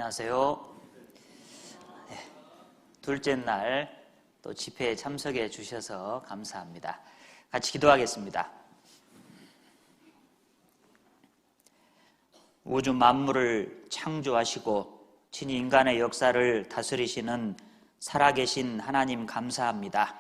안녕하세요. 둘째 날 또 집회에 참석해 주셔서 감사합니다. 같이 기도하겠습니다. 우주 만물을 창조하시고 친히 인간의 역사를 다스리시는 살아계신 하나님 감사합니다.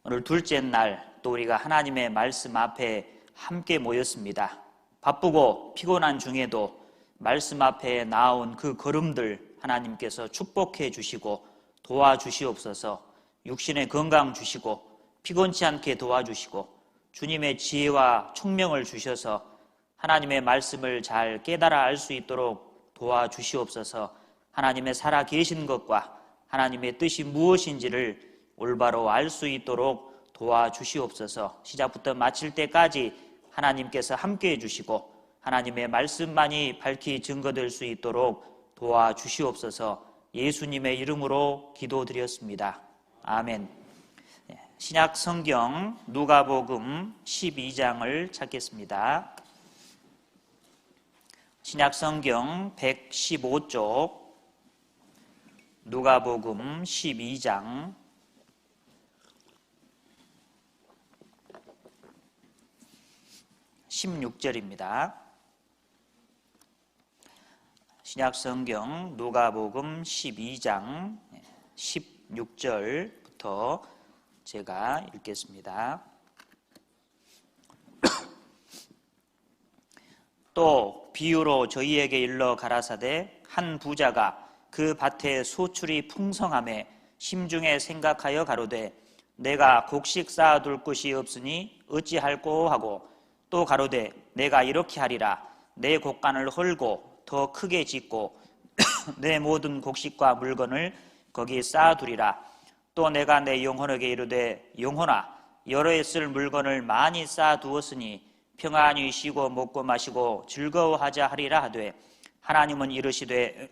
오늘 둘째 날 또 우리가 하나님의 말씀 앞에 함께 모였습니다. 바쁘고 피곤한 중에도 말씀 앞에 나온 그 걸음들 하나님께서 축복해 주시고 도와주시옵소서. 육신의 건강 주시고 피곤치 않게 도와주시고 주님의 지혜와 총명을 주셔서 하나님의 말씀을 잘 깨달아 알 수 있도록 도와주시옵소서. 하나님의 살아 계신 것과 하나님의 뜻이 무엇인지를 올바로 알 수 있도록 도와주시옵소서. 시작부터 마칠 때까지 하나님께서 함께해 주시고 하나님의 말씀만이 밝히 증거될 수 있도록 도와주시옵소서. 예수님의 이름으로 기도드렸습니다. 아멘. 신약 성경 누가복음 12장을 찾겠습니다. 신약 성경 115쪽 누가복음 12장 16절입니다. 신약 성경 누가복음 12장 16절부터 제가 읽겠습니다. 또 비유로 저희에게 일러 가라사대 한 부자가 그 밭에 소출이 풍성함에 심중에 생각하여 가로되 내가 곡식 쌓아둘 곳이 없으니 어찌할꼬 하고 또 가로되 내가 이렇게 하리라 내 곡간을 헐고 더 크게 짓고 내 모든 곡식과 물건을 거기 쌓아두리라. 또 내가 내 영혼에게 이르되 영혼아 여러 해 쓸 물건을 많이 쌓아두었으니 평안히 쉬고 먹고 마시고 즐거워하자 하리라 하되 하나님은 이르시되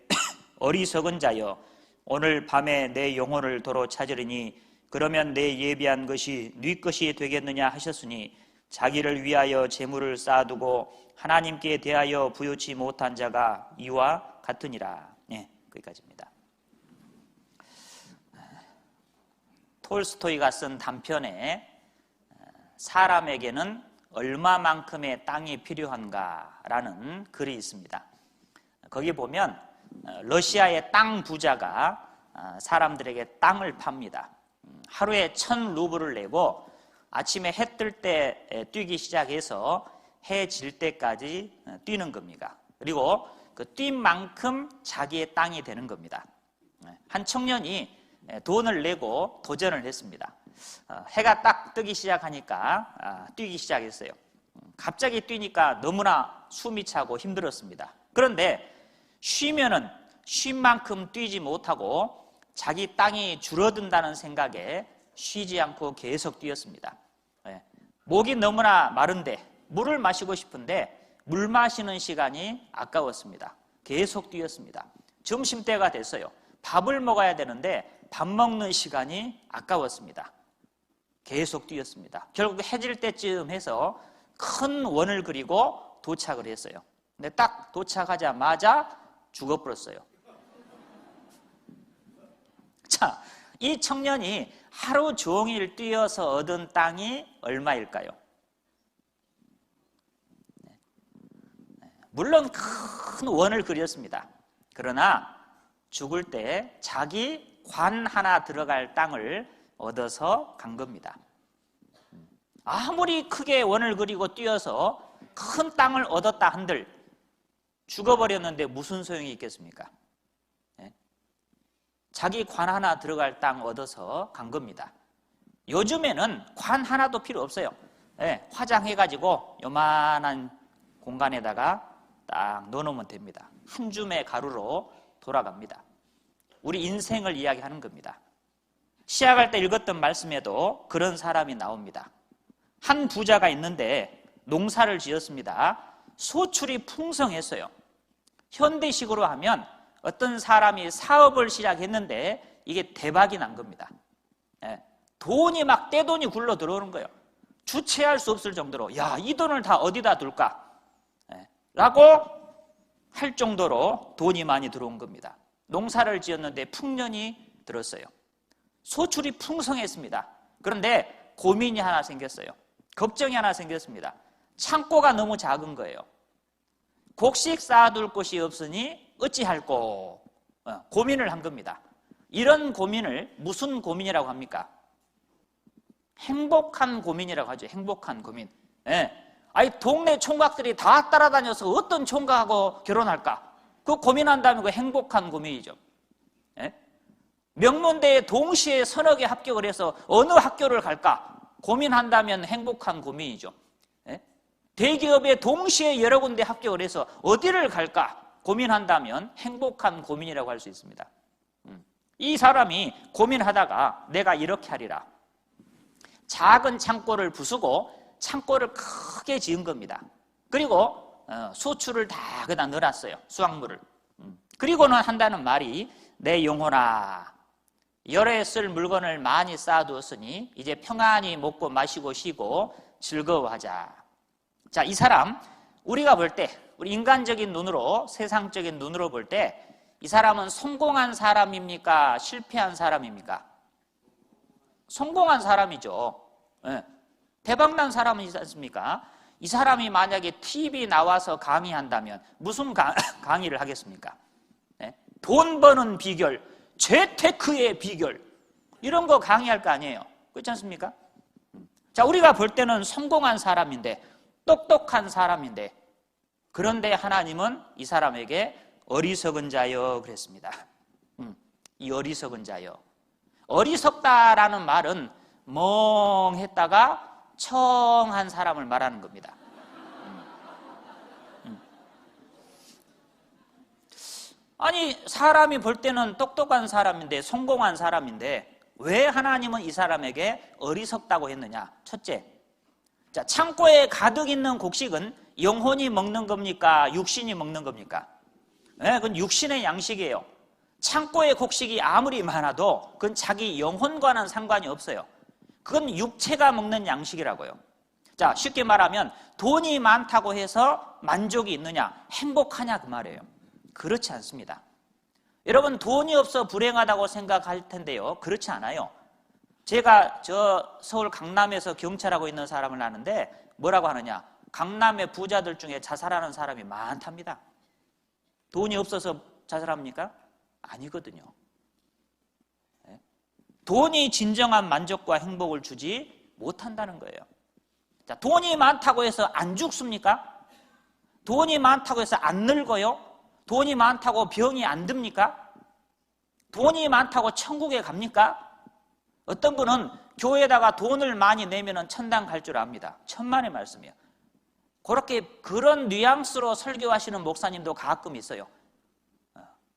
어리석은 자여 오늘 밤에 내 영혼을 도로 찾으리니 그러면 내 예비한 것이 네 것이 되겠느냐 하셨으니 자기를 위하여 재물을 쌓아두고 하나님께 대하여 부요치 못한 자가 이와 같으니라. 거기까지입니다. 톨스토이가 쓴 단편에 사람에게는 얼마만큼의 땅이 필요한가라는 글이 있습니다. 거기 보면 러시아의 땅 부자가 사람들에게 땅을 팝니다. 하루에 1,000루블을 내고 아침에 해 뜰 때 뛰기 시작해서 해 질 때까지 뛰는 겁니다. 그리고 그 뛴 만큼 자기의 땅이 되는 겁니다. 한 청년이 돈을 내고 도전을 했습니다. 해가 딱 뜨기 시작하니까 뛰기 시작했어요. 갑자기 뛰니까 너무나 숨이 차고 힘들었습니다. 그런데 쉬면은 쉰 만큼 뛰지 못하고 자기 땅이 줄어든다는 생각에 쉬지 않고 계속 뛰었습니다. 목이 너무나 마른데 물을 마시고 싶은데 물 마시는 시간이 아까웠습니다. 계속 뛰었습니다. 점심때가 됐어요. 밥을 먹어야 되는데 밥 먹는 시간이 아까웠습니다. 계속 뛰었습니다. 결국 해질 때쯤 해서 큰 원을 그리고 도착을 했어요. 근데 딱 도착하자마자 죽어버렸어요. 자, 이 청년이 하루 종일 뛰어서 얻은 땅이 얼마일까요? 물론 큰 원을 그렸습니다. 그러나 죽을 때 자기 관 하나 들어갈 땅을 얻어서 간 겁니다. 아무리 크게 원을 그리고 뛰어서 큰 땅을 얻었다 한들 죽어버렸는데 무슨 소용이 있겠습니까? 자기 관 하나 들어갈 땅 얻어서 간 겁니다. 요즘에는 관 하나도 필요 없어요. 화장해가지고 요만한 공간에다가 딱 넣어놓으면 됩니다. 한 줌의 가루로 돌아갑니다. 우리 인생을 이야기하는 겁니다. 시작할 때 읽었던 말씀에도 그런 사람이 나옵니다. 한 부자가 있는데 농사를 지었습니다. 소출이 풍성했어요. 현대식으로 하면 어떤 사람이 사업을 시작했는데 이게 대박이 난 겁니다. 돈이 막 떼돈이 굴러 들어오는 거예요. 주체할 수 없을 정도로 야, 이 돈을 다 어디다 둘까? 라고 할 정도로 돈이 많이 들어온 겁니다. 농사를 지었는데 풍년이 들었어요. 소출이 풍성했습니다. 그런데 고민이 하나 생겼어요. 걱정이 하나 생겼습니다. 창고가 너무 작은 거예요. 곡식 쌓아둘 곳이 없으니 어찌할꼬 고민을 한 겁니다. 이런 고민을 무슨 고민이라고 합니까? 행복한 고민이라고 하죠. 행복한 고민. 예. 아니 동네 총각들이 다 따라다녀서 어떤 총각하고 결혼할까? 그 고민한다면 그 행복한 고민이죠. 예? 명문대에 동시에 서너 개 합격을 해서 어느 학교를 갈까? 고민한다면 행복한 고민이죠. 예? 대기업에 동시에 여러 군데 합격을 해서 어디를 갈까? 고민한다면 행복한 고민이라고 할 수 있습니다. 이 사람이 고민하다가 내가 이렇게 하리라. 작은 창고를 부수고 창고를 크게 지은 겁니다. 그리고 소출을 다 그다 넣어놨어요. 수확물을. 그리고는 한다는 말이 내 영혼아 열에 쓸 물건을 많이 쌓아두었으니 이제 평안히 먹고 마시고 쉬고 즐거워하자. 자, 이 사람 우리가 볼 때 우리 인간적인 눈으로 세상적인 눈으로 볼 때 이 사람은 성공한 사람입니까? 실패한 사람입니까? 성공한 사람이죠. 네. 대박난 사람은 있지 않습니까? 이 사람이 만약에 TV 나와서 강의한다면 무슨 강의를 하겠습니까? 네? 돈 버는 비결, 재테크의 비결 이런 거 강의할 거 아니에요. 그렇지 않습니까? 자, 우리가 볼 때는 성공한 사람인데 똑똑한 사람인데 그런데 하나님은 이 사람에게 어리석은 자여 그랬습니다. 이 어리석은 자여. 어리석다라는 말은 멍했다가 청한 사람을 말하는 겁니다. 아니 사람이 볼 때는 똑똑한 사람인데 성공한 사람인데 왜 하나님은 이 사람에게 어리석다고 했느냐? 첫째, 자, 창고에 가득 있는 곡식은 영혼이 먹는 겁니까? 육신이 먹는 겁니까? 네, 그건 육신의 양식이에요. 창고에 곡식이 아무리 많아도 그건 자기 영혼과는 상관이 없어요. 그건 육체가 먹는 양식이라고요. 자, 쉽게 말하면 돈이 많다고 해서 만족이 있느냐, 행복하냐 그 말이에요. 그렇지 않습니다. 여러분 돈이 없어 불행하다고 생각할 텐데요. 그렇지 않아요. 제가 저 서울 강남에서 경찰하고 있는 사람을 아는데 뭐라고 하느냐? 강남의 부자들 중에 자살하는 사람이 많답니다. 돈이 없어서 자살합니까? 아니거든요. 돈이 진정한 만족과 행복을 주지 못한다는 거예요. 자, 돈이 많다고 해서 안 죽습니까? 돈이 많다고 해서 안 늙어요? 돈이 많다고 병이 안 듭니까? 돈이 많다고 천국에 갑니까? 어떤 분은 교회에다가 돈을 많이 내면 천당 갈 줄 압니다. 천만의 말씀이에요. 그런 뉘앙스로 설교하시는 목사님도 가끔 있어요.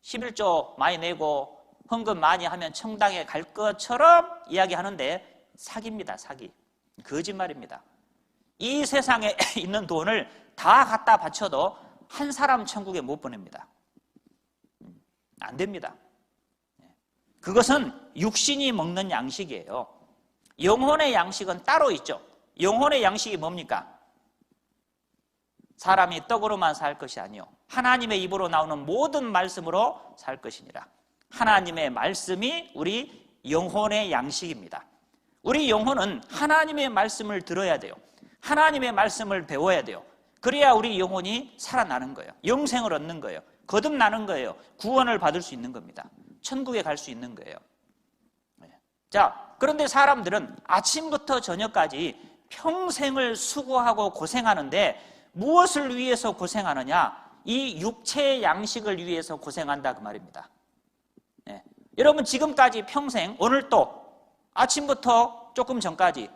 11조 많이 내고 헌금 많이 하면 천당에 갈 것처럼 이야기하는데 사기입니다. 사기. 거짓말입니다. 이 세상에 있는 돈을 다 갖다 바쳐도 한 사람 천국에 못 보냅니다. 안 됩니다. 그것은 육신이 먹는 양식이에요. 영혼의 양식은 따로 있죠. 영혼의 양식이 뭡니까? 사람이 떡으로만 살 것이 아니요 하나님의 입으로 나오는 모든 말씀으로 살 것이니라. 하나님의 말씀이 우리 영혼의 양식입니다. 우리 영혼은 하나님의 말씀을 들어야 돼요. 하나님의 말씀을 배워야 돼요. 그래야 우리 영혼이 살아나는 거예요. 영생을 얻는 거예요. 거듭나는 거예요. 구원을 받을 수 있는 겁니다. 천국에 갈 수 있는 거예요. 자, 그런데 사람들은 아침부터 저녁까지 평생을 수고하고 고생하는데 무엇을 위해서 고생하느냐? 이 육체의 양식을 위해서 고생한다 그 말입니다. 네. 여러분 지금까지 평생 오늘 또 아침부터 조금 전까지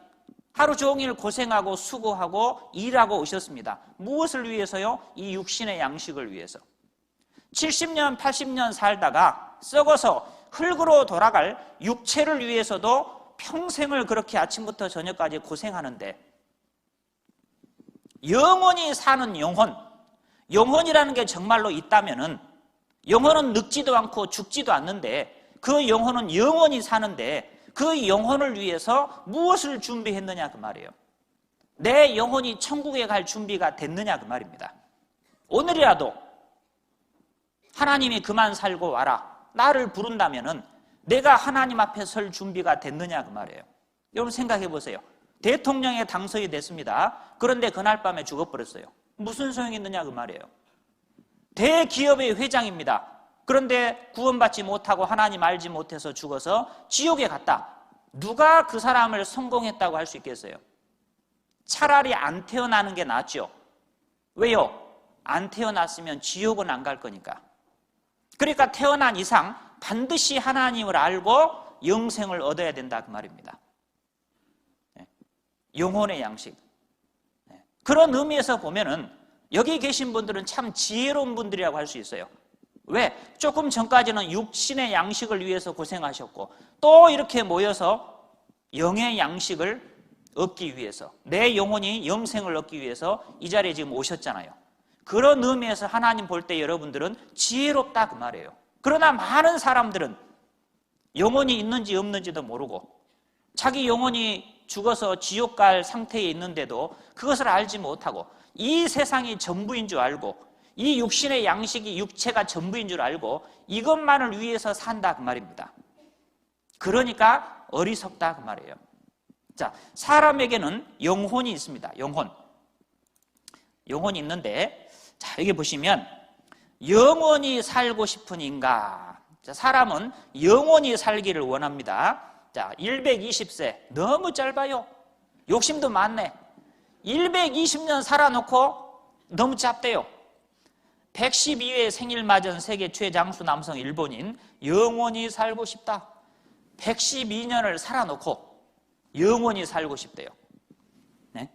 하루 종일 고생하고 수고하고 일하고 오셨습니다. 무엇을 위해서요? 이 육신의 양식을 위해서. 70년, 80년 살다가 썩어서 흙으로 돌아갈 육체를 위해서도 평생을 그렇게 아침부터 저녁까지 고생하는데 영원히 사는 영혼, 영혼이라는 게 정말로 있다면은 영혼은 늙지도 않고 죽지도 않는데 그 영혼은 영원히 사는데 그 영혼을 위해서 무엇을 준비했느냐 그 말이에요. 내 영혼이 천국에 갈 준비가 됐느냐 그 말입니다. 오늘이라도 하나님이 그만 살고 와라. 나를 부른다면은 내가 하나님 앞에 설 준비가 됐느냐 그 말이에요. 여러분 생각해 보세요. 대통령에 당선이 됐습니다. 그런데 그날 밤에 죽어버렸어요. 무슨 소용이 있느냐 그 말이에요. 대기업의 회장입니다. 그런데 구원받지 못하고 하나님 알지 못해서 죽어서 지옥에 갔다. 누가 그 사람을 성공했다고 할 수 있겠어요? 차라리 안 태어나는 게 낫죠. 왜요? 안 태어났으면 지옥은 안 갈 거니까. 그러니까 태어난 이상 반드시 하나님을 알고 영생을 얻어야 된다 그 말입니다. 영혼의 양식. 그런 의미에서 보면은 여기 계신 분들은 참 지혜로운 분들이라고 할 수 있어요. 왜? 조금 전까지는 육신의 양식을 위해서 고생하셨고 또 이렇게 모여서 영의 양식을 얻기 위해서, 내 영혼이 영생을 얻기 위해서 이 자리에 지금 오셨잖아요. 그런 의미에서 하나님 볼 때 여러분들은 지혜롭다 그 말이에요. 그러나 많은 사람들은 영혼이 있는지 없는지도 모르고 자기 영혼이 죽어서 지옥 갈 상태에 있는데도 그것을 알지 못하고 이 세상이 전부인 줄 알고 이 육신의 양식이 육체가 전부인 줄 알고 이것만을 위해서 산다 그 말입니다. 그러니까 어리석다 그 말이에요. 자, 사람에게는 영혼이 있습니다. 영혼이 있는데, 자, 여기 보시면 영원히 살고 싶은 인가. 자, 사람은 영원히 살기를 원합니다. 자, 120세 너무 짧아요. 욕심도 많네. 120년 살아놓고 너무 짧대요. 112회 생일 맞은 세계 최장수 남성 일본인 영원히 살고 싶다. 112년을 살아놓고 영원히 살고 싶대요. 네?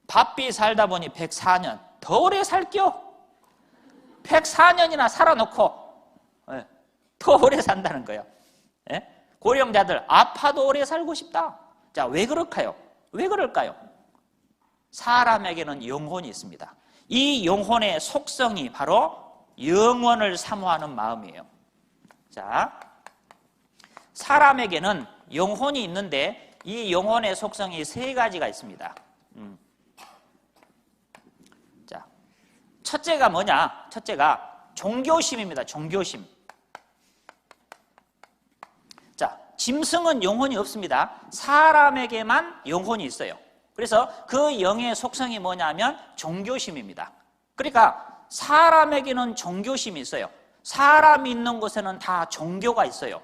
바삐 살다 보니 104년 더 오래 살게요. 104년이나 살아놓고 네, 더 오래 산다는 거예요. 네? 고령자들 아파도 오래 살고 싶다. 자, 왜 그럴까요? 왜 그럴까요? 사람에게는 영혼이 있습니다. 이 영혼의 속성이 바로 영원을 사모하는 마음이에요. 자, 사람에게는 영혼이 있는데 이 영혼의 속성이 세 가지가 있습니다. 자, 첫째가 뭐냐? 첫째가 종교심입니다. 종교심. 자, 짐승은 영혼이 없습니다. 사람에게만 영혼이 있어요. 그래서 그 영의 속성이 뭐냐면 종교심입니다. 그러니까 사람에게는 종교심이 있어요. 사람이 있는 곳에는 다 종교가 있어요.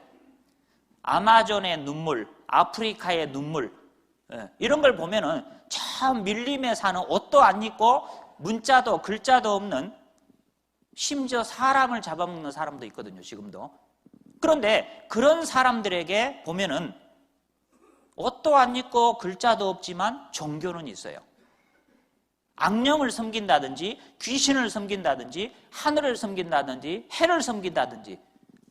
아마존의 눈물, 아프리카의 눈물, 이런 걸 보면은 참 밀림에 사는 옷도 안 입고 문자도 글자도 없는, 심지어 사람을 잡아먹는 사람도 있거든요, 지금도. 그런데 그런 사람들에게 보면은 옷도 안 입고 글자도 없지만 종교는 있어요. 악령을 섬긴다든지 귀신을 섬긴다든지 하늘을 섬긴다든지 해를 섬긴다든지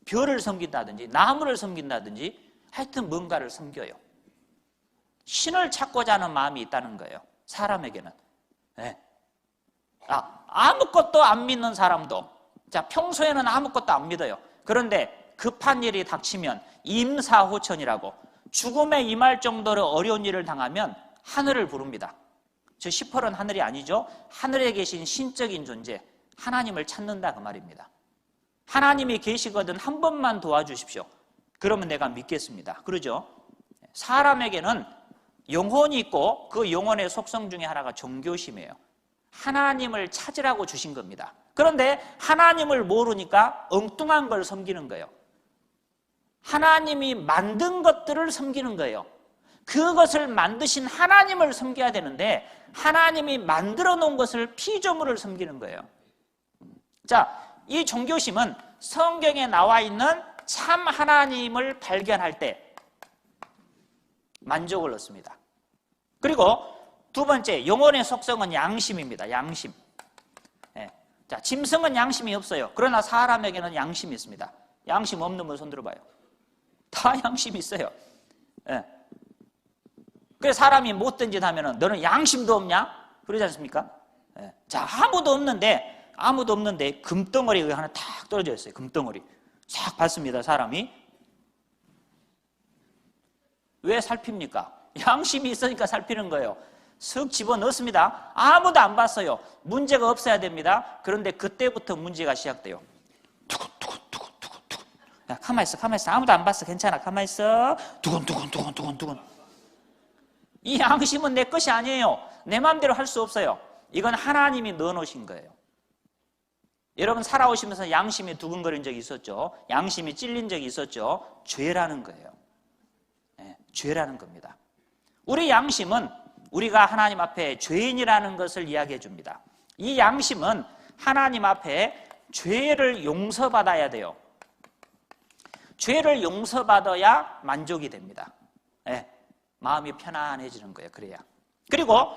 별을 섬긴다든지 나무를 섬긴다든지 하여튼 뭔가를 섬겨요. 신을 찾고자 하는 마음이 있다는 거예요. 사람에게는. 네. 아무것도 안 믿는 사람도, 자, 평소에는 아무것도 안 믿어요. 그런데 급한 일이 닥치면 임사호천이라고 죽음에 임할 정도로 어려운 일을 당하면 하늘을 부릅니다. 저 시퍼런 하늘이 아니죠. 하늘에 계신 신적인 존재, 하나님을 찾는다 그 말입니다. 하나님이 계시거든 한 번만 도와주십시오. 그러면 내가 믿겠습니다. 그러죠? 사람에게는 영혼이 있고 그 영혼의 속성 중에 하나가 종교심이에요. 하나님을 찾으라고 주신 겁니다. 그런데 하나님을 모르니까 엉뚱한 걸 섬기는 거예요. 하나님이 만든 것들을 섬기는 거예요. 그것을 만드신 하나님을 섬겨야 되는데 하나님이 만들어 놓은 것을 피조물을 섬기는 거예요. 자, 이 종교심은 성경에 나와 있는 참 하나님을 발견할 때 만족을 얻습니다. 그리고 두 번째, 영혼의 속성은 양심입니다. 양심. 네. 자, 짐승은 양심이 없어요. 그러나 사람에게는 양심이 있습니다. 양심 없는 분 손 들어봐요. 다 양심이 있어요. 네. 그래서 사람이 못된 짓 하면은 너는 양심도 없냐? 그러지 않습니까? 네. 자, 아무도 없는데 금덩어리가 하나 탁 떨어져 있어요. 금덩어리. 싹 봤습니다, 사람이. 왜 살핍니까? 양심이 있으니까 살피는 거예요. 쓱 집어넣습니다. 아무도 안 봤어요. 문제가 없어야 됩니다. 그런데 그때부터 문제가 시작돼요. 야, 가만히 있어, 가만히 있어. 아무도 안 봤어. 괜찮아. 가만히 있어. 두근두근. 이 양심은 내 것이 아니에요. 내 마음대로 할 수 없어요. 이건 하나님이 넣어놓으신 거예요. 여러분 살아오시면서 양심이 두근거린 적이 있었죠? 양심이 찔린 적이 있었죠? 죄라는 거예요. 네, 죄라는 겁니다. 우리 양심은 우리가 하나님 앞에 죄인이라는 것을 이야기해 줍니다. 이 양심은 하나님 앞에 죄를 용서받아야 돼요. 죄를 용서받아야 만족이 됩니다. 네, 마음이 편안해지는 거예요. 그래야. 그리고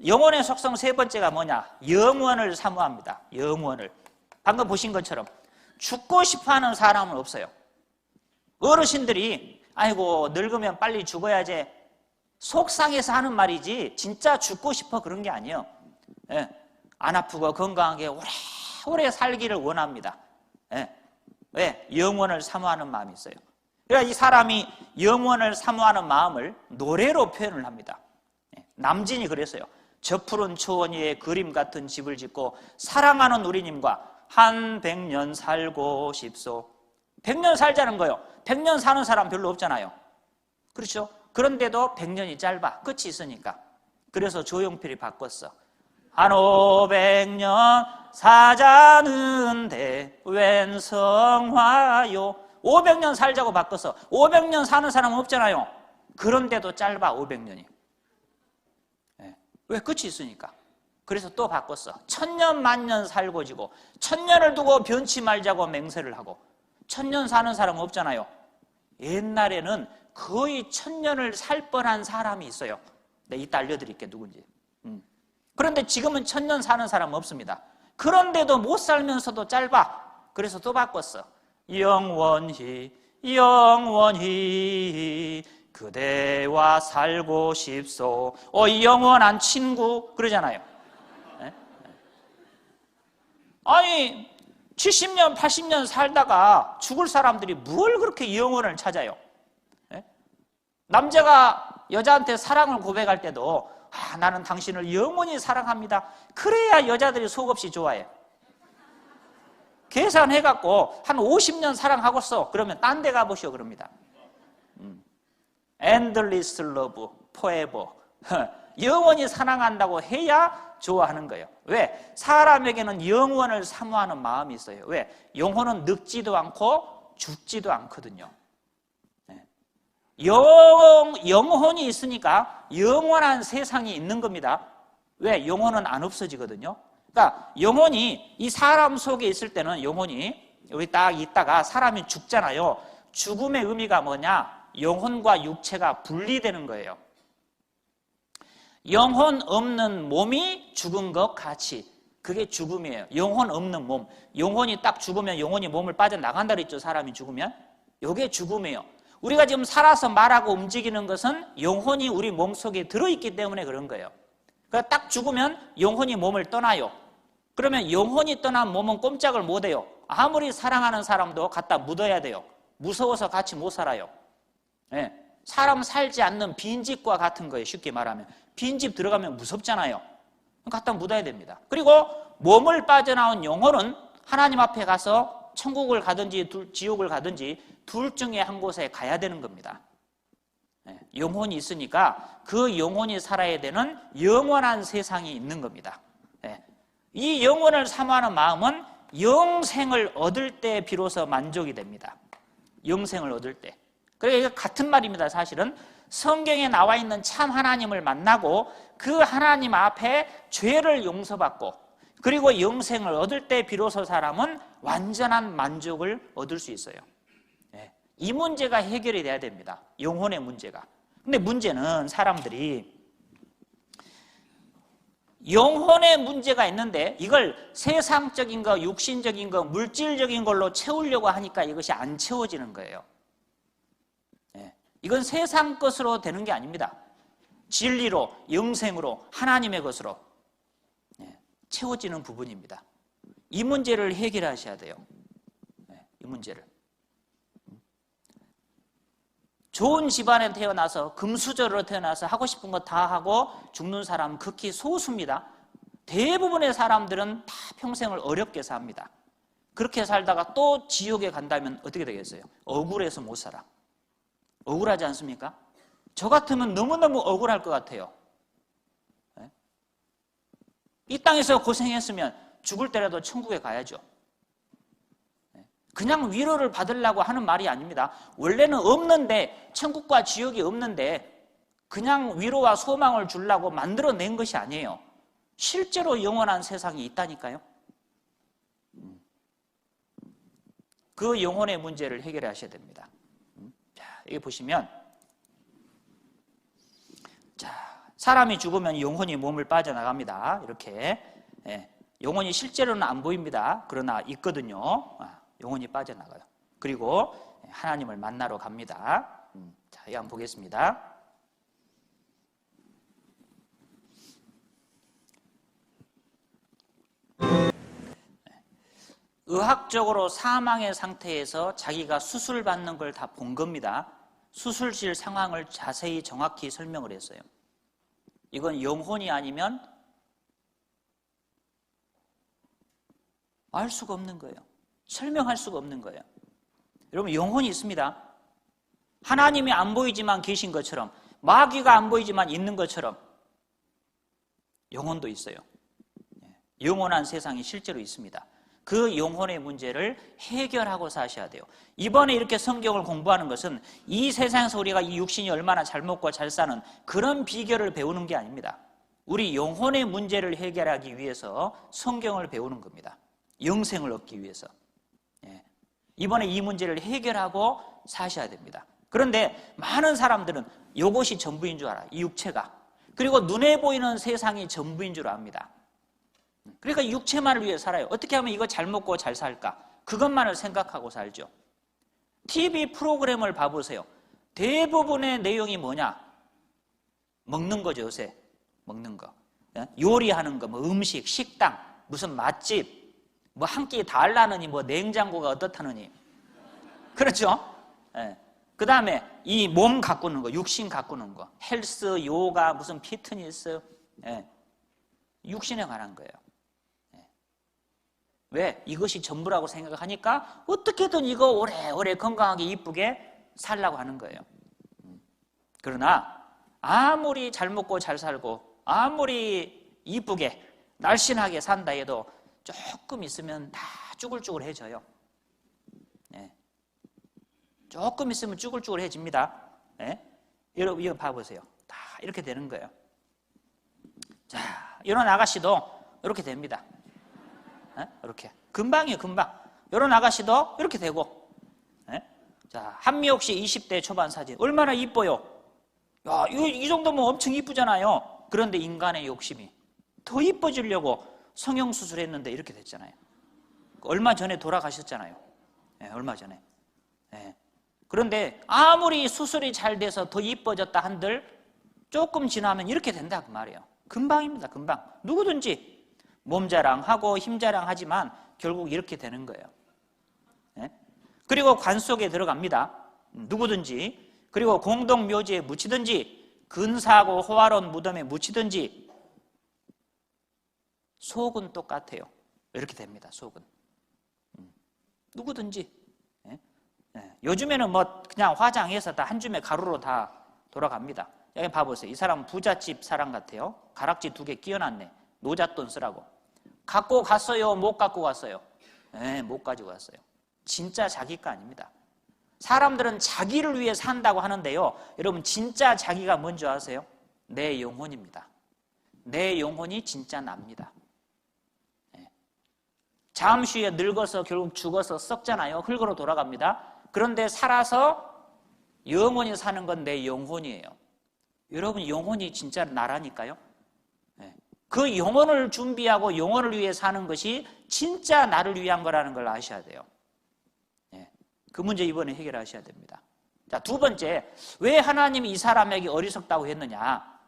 영혼의 속성 세 번째가 뭐냐? 영원을 사모합니다. 영원을. 방금 보신 것처럼 죽고 싶어하는 사람은 없어요. 어르신들이 아이고 늙으면 빨리 죽어야지 속상해서 하는 말이지 진짜 죽고 싶어 그런 게 아니에요. 예, 안 아프고 건강하게 오래오래 살기를 원합니다. 예, 왜? 영원을 사모하는 마음이 있어요. 그러니까 이 사람이 영원을 사모하는 마음을 노래로 표현을 합니다. 예, 남진이 그랬어요. 저 푸른 초원 위에 그림 같은 집을 짓고 사랑하는 우리님과 한 100년 살고 싶소. 100년 살자는 거예요. 100년 사는 사람 별로 없잖아요. 그렇죠? 그런데도 100년이 짧아. 끝이 있으니까. 그래서 조용필이 바꿨어. 한 500년 사자는데 웬 성화요. 500년 살자고 바꿨어. 500년 사는 사람은 없잖아요. 그런데도 짧아 500년이. 왜? 끝이 있으니까. 그래서 또 바꿨어. 1000년 만년 살고 지고 1000년을 두고 변치 말자고 맹세를 하고. 1000년 사는 사람 없잖아요. 옛날에는 거의 1000년을 살 뻔한 사람이 있어요. 내가 이따 알려드릴게 누군지. 그런데 지금은 1000년 사는 사람 없습니다. 그런데도 못 살면서도 짧아. 그래서 또 바꿨어. 영원히 그대와 살고 싶소. 영원한 친구 그러잖아요. 네? 아니 70년 80년 살다가 죽을 사람들이 뭘 그렇게 영원을 찾아요? 네? 남자가 여자한테 사랑을 고백할 때도 나는 당신을 영원히 사랑합니다. 그래야 여자들이 속없이 좋아해. 계산해갖고 한 50년 사랑하고서 그러면 딴 데 가보시오 그럽니다. Endless love, forever. 영원히 사랑한다고 해야 좋아하는 거예요. 왜? 사람에게는 영원을 사모하는 마음이 있어요. 왜? 영혼은 늙지도 않고 죽지도 않거든요. 영혼이 있으니까 영원한 세상이 있는 겁니다. 왜? 영혼은 안 없어지거든요. 그러니까 영혼이 이 사람 속에 있을 때는 영혼이 여기 딱 있다가 사람이 죽잖아요. 죽음의 의미가 뭐냐? 영혼과 육체가 분리되는 거예요. 영혼 없는 몸이 죽은 것 같이. 그게 죽음이에요. 영혼 없는 몸. 영혼이 딱 죽으면 영혼이 몸을 빠져나간다 그랬죠. 사람이 죽으면. 이게 죽음이에요. 우리가 지금 살아서 말하고 움직이는 것은 영혼이 우리 몸속에 들어있기 때문에 그런 거예요. 그러니까 딱 죽으면 영혼이 몸을 떠나요. 그러면 영혼이 떠난 몸은 꼼짝을 못해요. 아무리 사랑하는 사람도 갖다 묻어야 돼요. 무서워서 같이 못 살아요. 네. 사람 살지 않는 빈집과 같은 거예요. 쉽게 말하면. 빈집 들어가면 무섭잖아요. 갖다 묻어야 됩니다. 그리고 몸을 빠져나온 영혼은 하나님 앞에 가서 천국을 가든지 지옥을 가든지 둘 중에 한 곳에 가야 되는 겁니다. 네. 영혼이 있으니까 그 영혼이 살아야 되는 영원한 세상이 있는 겁니다. 네. 이 영혼을 사모하는 마음은 영생을 얻을 때 비로소 만족이 됩니다. 영생을 얻을 때. 그러니까 같은 말입니다. 사실은 성경에 나와 있는 참 하나님을 만나고 그 하나님 앞에 죄를 용서받고 그리고 영생을 얻을 때 비로소 사람은 완전한 만족을 얻을 수 있어요. 이 문제가 해결이 돼야 됩니다. 영혼의 문제가. 근데 문제는 사람들이 영혼의 문제가 있는데 이걸 세상적인 거, 육신적인 거, 물질적인 걸로 채우려고 하니까 이것이 안 채워지는 거예요. 이건 세상 것으로 되는 게 아닙니다. 진리로, 영생으로, 하나님의 것으로 채워지는 부분입니다. 이 문제를 해결하셔야 돼요. 이 문제를. 좋은 집안에 태어나서 금수저로 태어나서 하고 싶은 거 다 하고 죽는 사람은 극히 소수입니다. 대부분의 사람들은 다 평생을 어렵게 삽니다. 그렇게 살다가 또 지옥에 간다면 어떻게 되겠어요? 억울해서 못 살아. 억울하지 않습니까? 저 같으면 너무너무 억울할 것 같아요. 네? 이 땅에서 고생했으면 죽을 때라도 천국에 가야죠. 그냥 위로를 받으려고 하는 말이 아닙니다. 원래는 없는데, 천국과 지옥이 없는데 그냥 위로와 소망을 주려고 만들어낸 것이 아니에요. 실제로 영원한 세상이 있다니까요. 그 영혼의 문제를 해결하셔야 됩니다. 자, 여기 보시면, 자, 사람이 죽으면 영혼이 몸을 빠져나갑니다. 이렇게. 예, 영혼이 실제로는 안 보입니다. 그러나 있거든요. 영혼이 빠져나가요. 그리고 하나님을 만나러 갑니다. 자, 이거 한번 보겠습니다. 의학적으로 사망의 상태에서 자기가 수술받는 걸 다 본 겁니다. 수술실 상황을 자세히 정확히 설명을 했어요. 이건 영혼이 아니면 알 수가 없는 거예요. 설명할 수가 없는 거예요. 여러분, 영혼이 있습니다. 하나님이 안 보이지만 계신 것처럼, 마귀가 안 보이지만 있는 것처럼 영혼도 있어요. 영원한 세상이 실제로 있습니다. 그 영혼의 문제를 해결하고 사셔야 돼요. 이번에 이렇게 성경을 공부하는 것은 이 세상에서 우리가 이 육신이 얼마나 잘 먹고 잘 사는 그런 비결을 배우는 게 아닙니다. 우리 영혼의 문제를 해결하기 위해서 성경을 배우는 겁니다. 영생을 얻기 위해서. 이번에 이 문제를 해결하고 사셔야 됩니다. 그런데 많은 사람들은 이것이 전부인 줄 알아요. 이 육체가. 그리고 눈에 보이는 세상이 전부인 줄 압니다. 그러니까 육체만을 위해 살아요. 어떻게 하면 이거 잘 먹고 잘 살까? 그것만을 생각하고 살죠. TV 프로그램을 봐보세요. 대부분의 내용이 뭐냐? 먹는 거죠, 요새. 먹는 거. 요리하는 거, 뭐 음식, 식당, 무슨 맛집, 뭐 한 끼 다 하려느니, 뭐 냉장고가 어떻다느니. 그렇죠? 그 다음에 이 몸 가꾸는 거, 육신 가꾸는 거. 헬스, 요가, 무슨 피트니스. 육신에 관한 거예요. 왜? 이것이 전부라고 생각하니까 어떻게든 이거 오래오래 건강하게 이쁘게 살려고 하는 거예요. 그러나 아무리 잘 먹고 잘 살고 아무리 이쁘게 날씬하게 산다 해도 조금 있으면 다 쭈글쭈글해져요. 조금 있으면 쭈글쭈글해집니다. 여러분 이거 봐보세요. 다 이렇게 되는 거예요. 자, 이런 아가씨도 이렇게 됩니다. 이렇게 금방이에요, 금방. 이런 아가씨도 이렇게 되고. 자, 한미옥 씨 20대 초반 사진 얼마나 이뻐요. 야, 이 정도면 엄청 이쁘잖아요. 그런데 인간의 욕심이 더 이뻐지려고 성형수술했는데 이렇게 됐잖아요. 얼마 전에 돌아가셨잖아요. 얼마 전에. 그런데 아무리 수술이 잘 돼서 더 이뻐졌다 한들 조금 지나면 이렇게 된다 그 말이에요. 금방입니다, 금방. 누구든지 몸자랑하고 힘자랑하지만 결국 이렇게 되는 거예요. 그리고 관 속에 들어갑니다. 누구든지. 그리고 공동묘지에 묻히든지 근사하고 호화로운 무덤에 묻히든지. 속은 똑같아요. 이렇게 됩니다, 속은. 누구든지. 요즘에는 뭐 그냥 화장해서 다 한 줌의 가루로 다 돌아갑니다. 여기 봐보세요. 이 사람은 부잣집 사람 같아요. 가락지 2개 끼워놨네. 노잣돈 쓰라고. 갖고 갔어요? 못 갖고 갔어요? 못 가지고 갔어요. 진짜 자기 거 아닙니다. 사람들은 자기를 위해 산다고 하는데요. 여러분 진짜 자기가 뭔지 아세요? 내 영혼입니다. 내 영혼이 진짜 납니다. 잠시 후에 늙어서 결국 죽어서 썩잖아요. 흙으로 돌아갑니다. 그런데 살아서 영원히 사는 건 내 영혼이에요. 여러분 영혼이 진짜 나라니까요. 그 영혼을 준비하고 영혼을 위해 사는 것이 진짜 나를 위한 거라는 걸 아셔야 돼요. 그 문제 이번에 해결하셔야 됩니다. 자, 2번째, 왜 하나님이 이 사람에게 어리석다고 했느냐?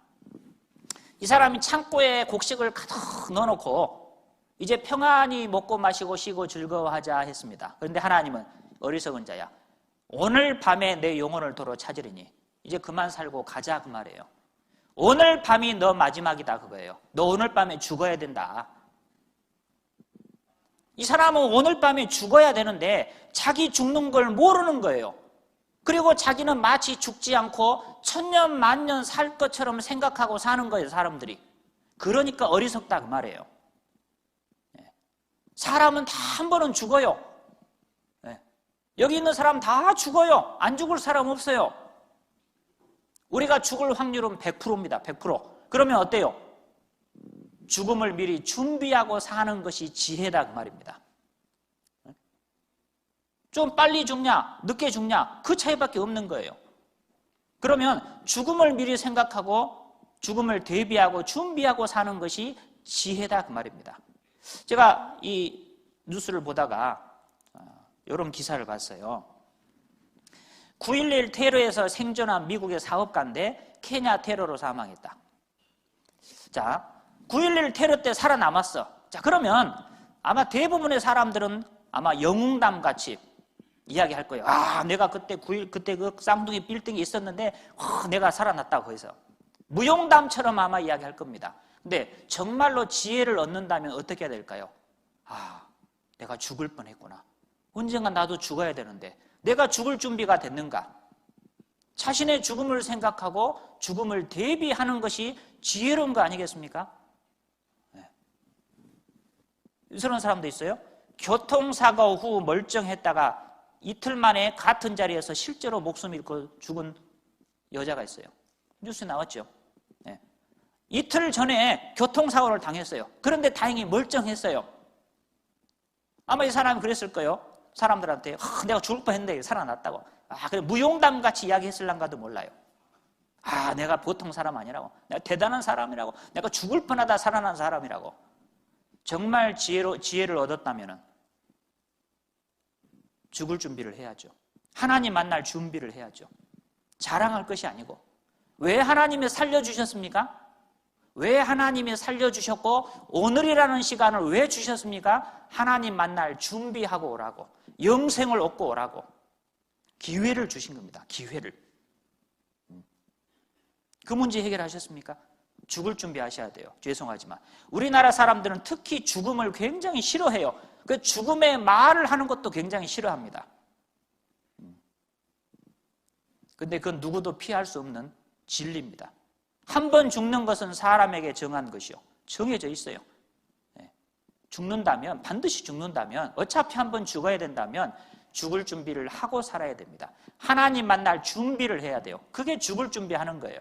이 사람이 창고에 곡식을 가득 넣어놓고 이제 평안히 먹고 마시고 쉬고 즐거워하자 했습니다. 그런데 하나님은 어리석은 자야. 오늘 밤에 내 영혼을 도로 찾으리니 이제 그만 살고 가자 그 말이에요. 오늘 밤이 너 마지막이다 그거예요. 너 오늘 밤에 죽어야 된다. 이 사람은 오늘 밤에 죽어야 되는데 자기 죽는 걸 모르는 거예요. 그리고 자기는 마치 죽지 않고 천년 만년 살 것처럼 생각하고 사는 거예요, 사람들이. 그러니까 어리석다 그 말이에요. 사람은 다 한 번은 죽어요. 여기 있는 사람 다 죽어요. 안 죽을 사람 없어요. 우리가 죽을 확률은 100%입니다. 100%. 그러면 어때요? 죽음을 미리 준비하고 사는 것이 지혜다 그 말입니다. 좀 빨리 죽냐, 늦게 죽냐, 그 차이밖에 없는 거예요. 그러면 죽음을 미리 생각하고 죽음을 대비하고 준비하고 사는 것이 지혜다 그 말입니다. 제가 이 뉴스를 보다가 이런 기사를 봤어요. 9.11 테러에서 생존한 미국의 사업가인데 케냐 테러로 사망했다. 자, 9.11 테러 때 살아남았어. 자, 그러면 아마 대부분의 사람들은 아마 영웅담 같이 이야기할 거예요. 아, 내가 그때 그 쌍둥이 빌딩이 있었는데 내가 살아났다고 거기서. 무용담처럼 아마 이야기할 겁니다. 근데 정말로 지혜를 얻는다면 어떻게 해야 될까요? 아, 내가 죽을 뻔했구나. 언젠가 나도 죽어야 되는데 내가 죽을 준비가 됐는가? 자신의 죽음을 생각하고 죽음을 대비하는 것이 지혜로운 거 아니겠습니까? 네. 이런 사람도 있어요. 교통사고 후 멀쩡했다가 이틀 만에 같은 자리에서 실제로 목숨 잃고 죽은 여자가 있어요. 뉴스에 나왔죠. 네. 이틀 전에 교통사고를 당했어요. 그런데 다행히 멀쩡했어요. 아마 이 사람이 그랬을 거예요. 사람들한테 내가 죽을 뻔했는데 살아났다고. 아, 그래 무용담같이 이야기했을란가도 몰라요. 아, 내가 보통 사람 아니라고. 내가 대단한 사람이라고. 내가 죽을 뻔하다 살아난 사람이라고. 정말 지혜를 얻었다면 죽을 준비를 해야죠. 하나님 만날 준비를 해야죠. 자랑할 것이 아니고. 왜 하나님이 살려주셨습니까? 왜 하나님이 살려주셨고 오늘이라는 시간을 왜 주셨습니까? 하나님 만날 준비하고 오라고. 영생을 얻고 오라고. 기회를 주신 겁니다. 기회를. 그 문제 해결하셨습니까? 죽을 준비하셔야 돼요. 죄송하지만 우리나라 사람들은 특히 죽음을 굉장히 싫어해요. 그 죽음의 말을 하는 것도 굉장히 싫어합니다. 근데 그건 누구도 피할 수 없는 진리입니다. 한 번 죽는 것은 사람에게 정한 것이요. 정해져 있어요. 죽는다면, 반드시 죽는다면, 어차피 한 번 죽어야 된다면 죽을 준비를 하고 살아야 됩니다. 하나님 만날 준비를 해야 돼요. 그게 죽을 준비하는 거예요.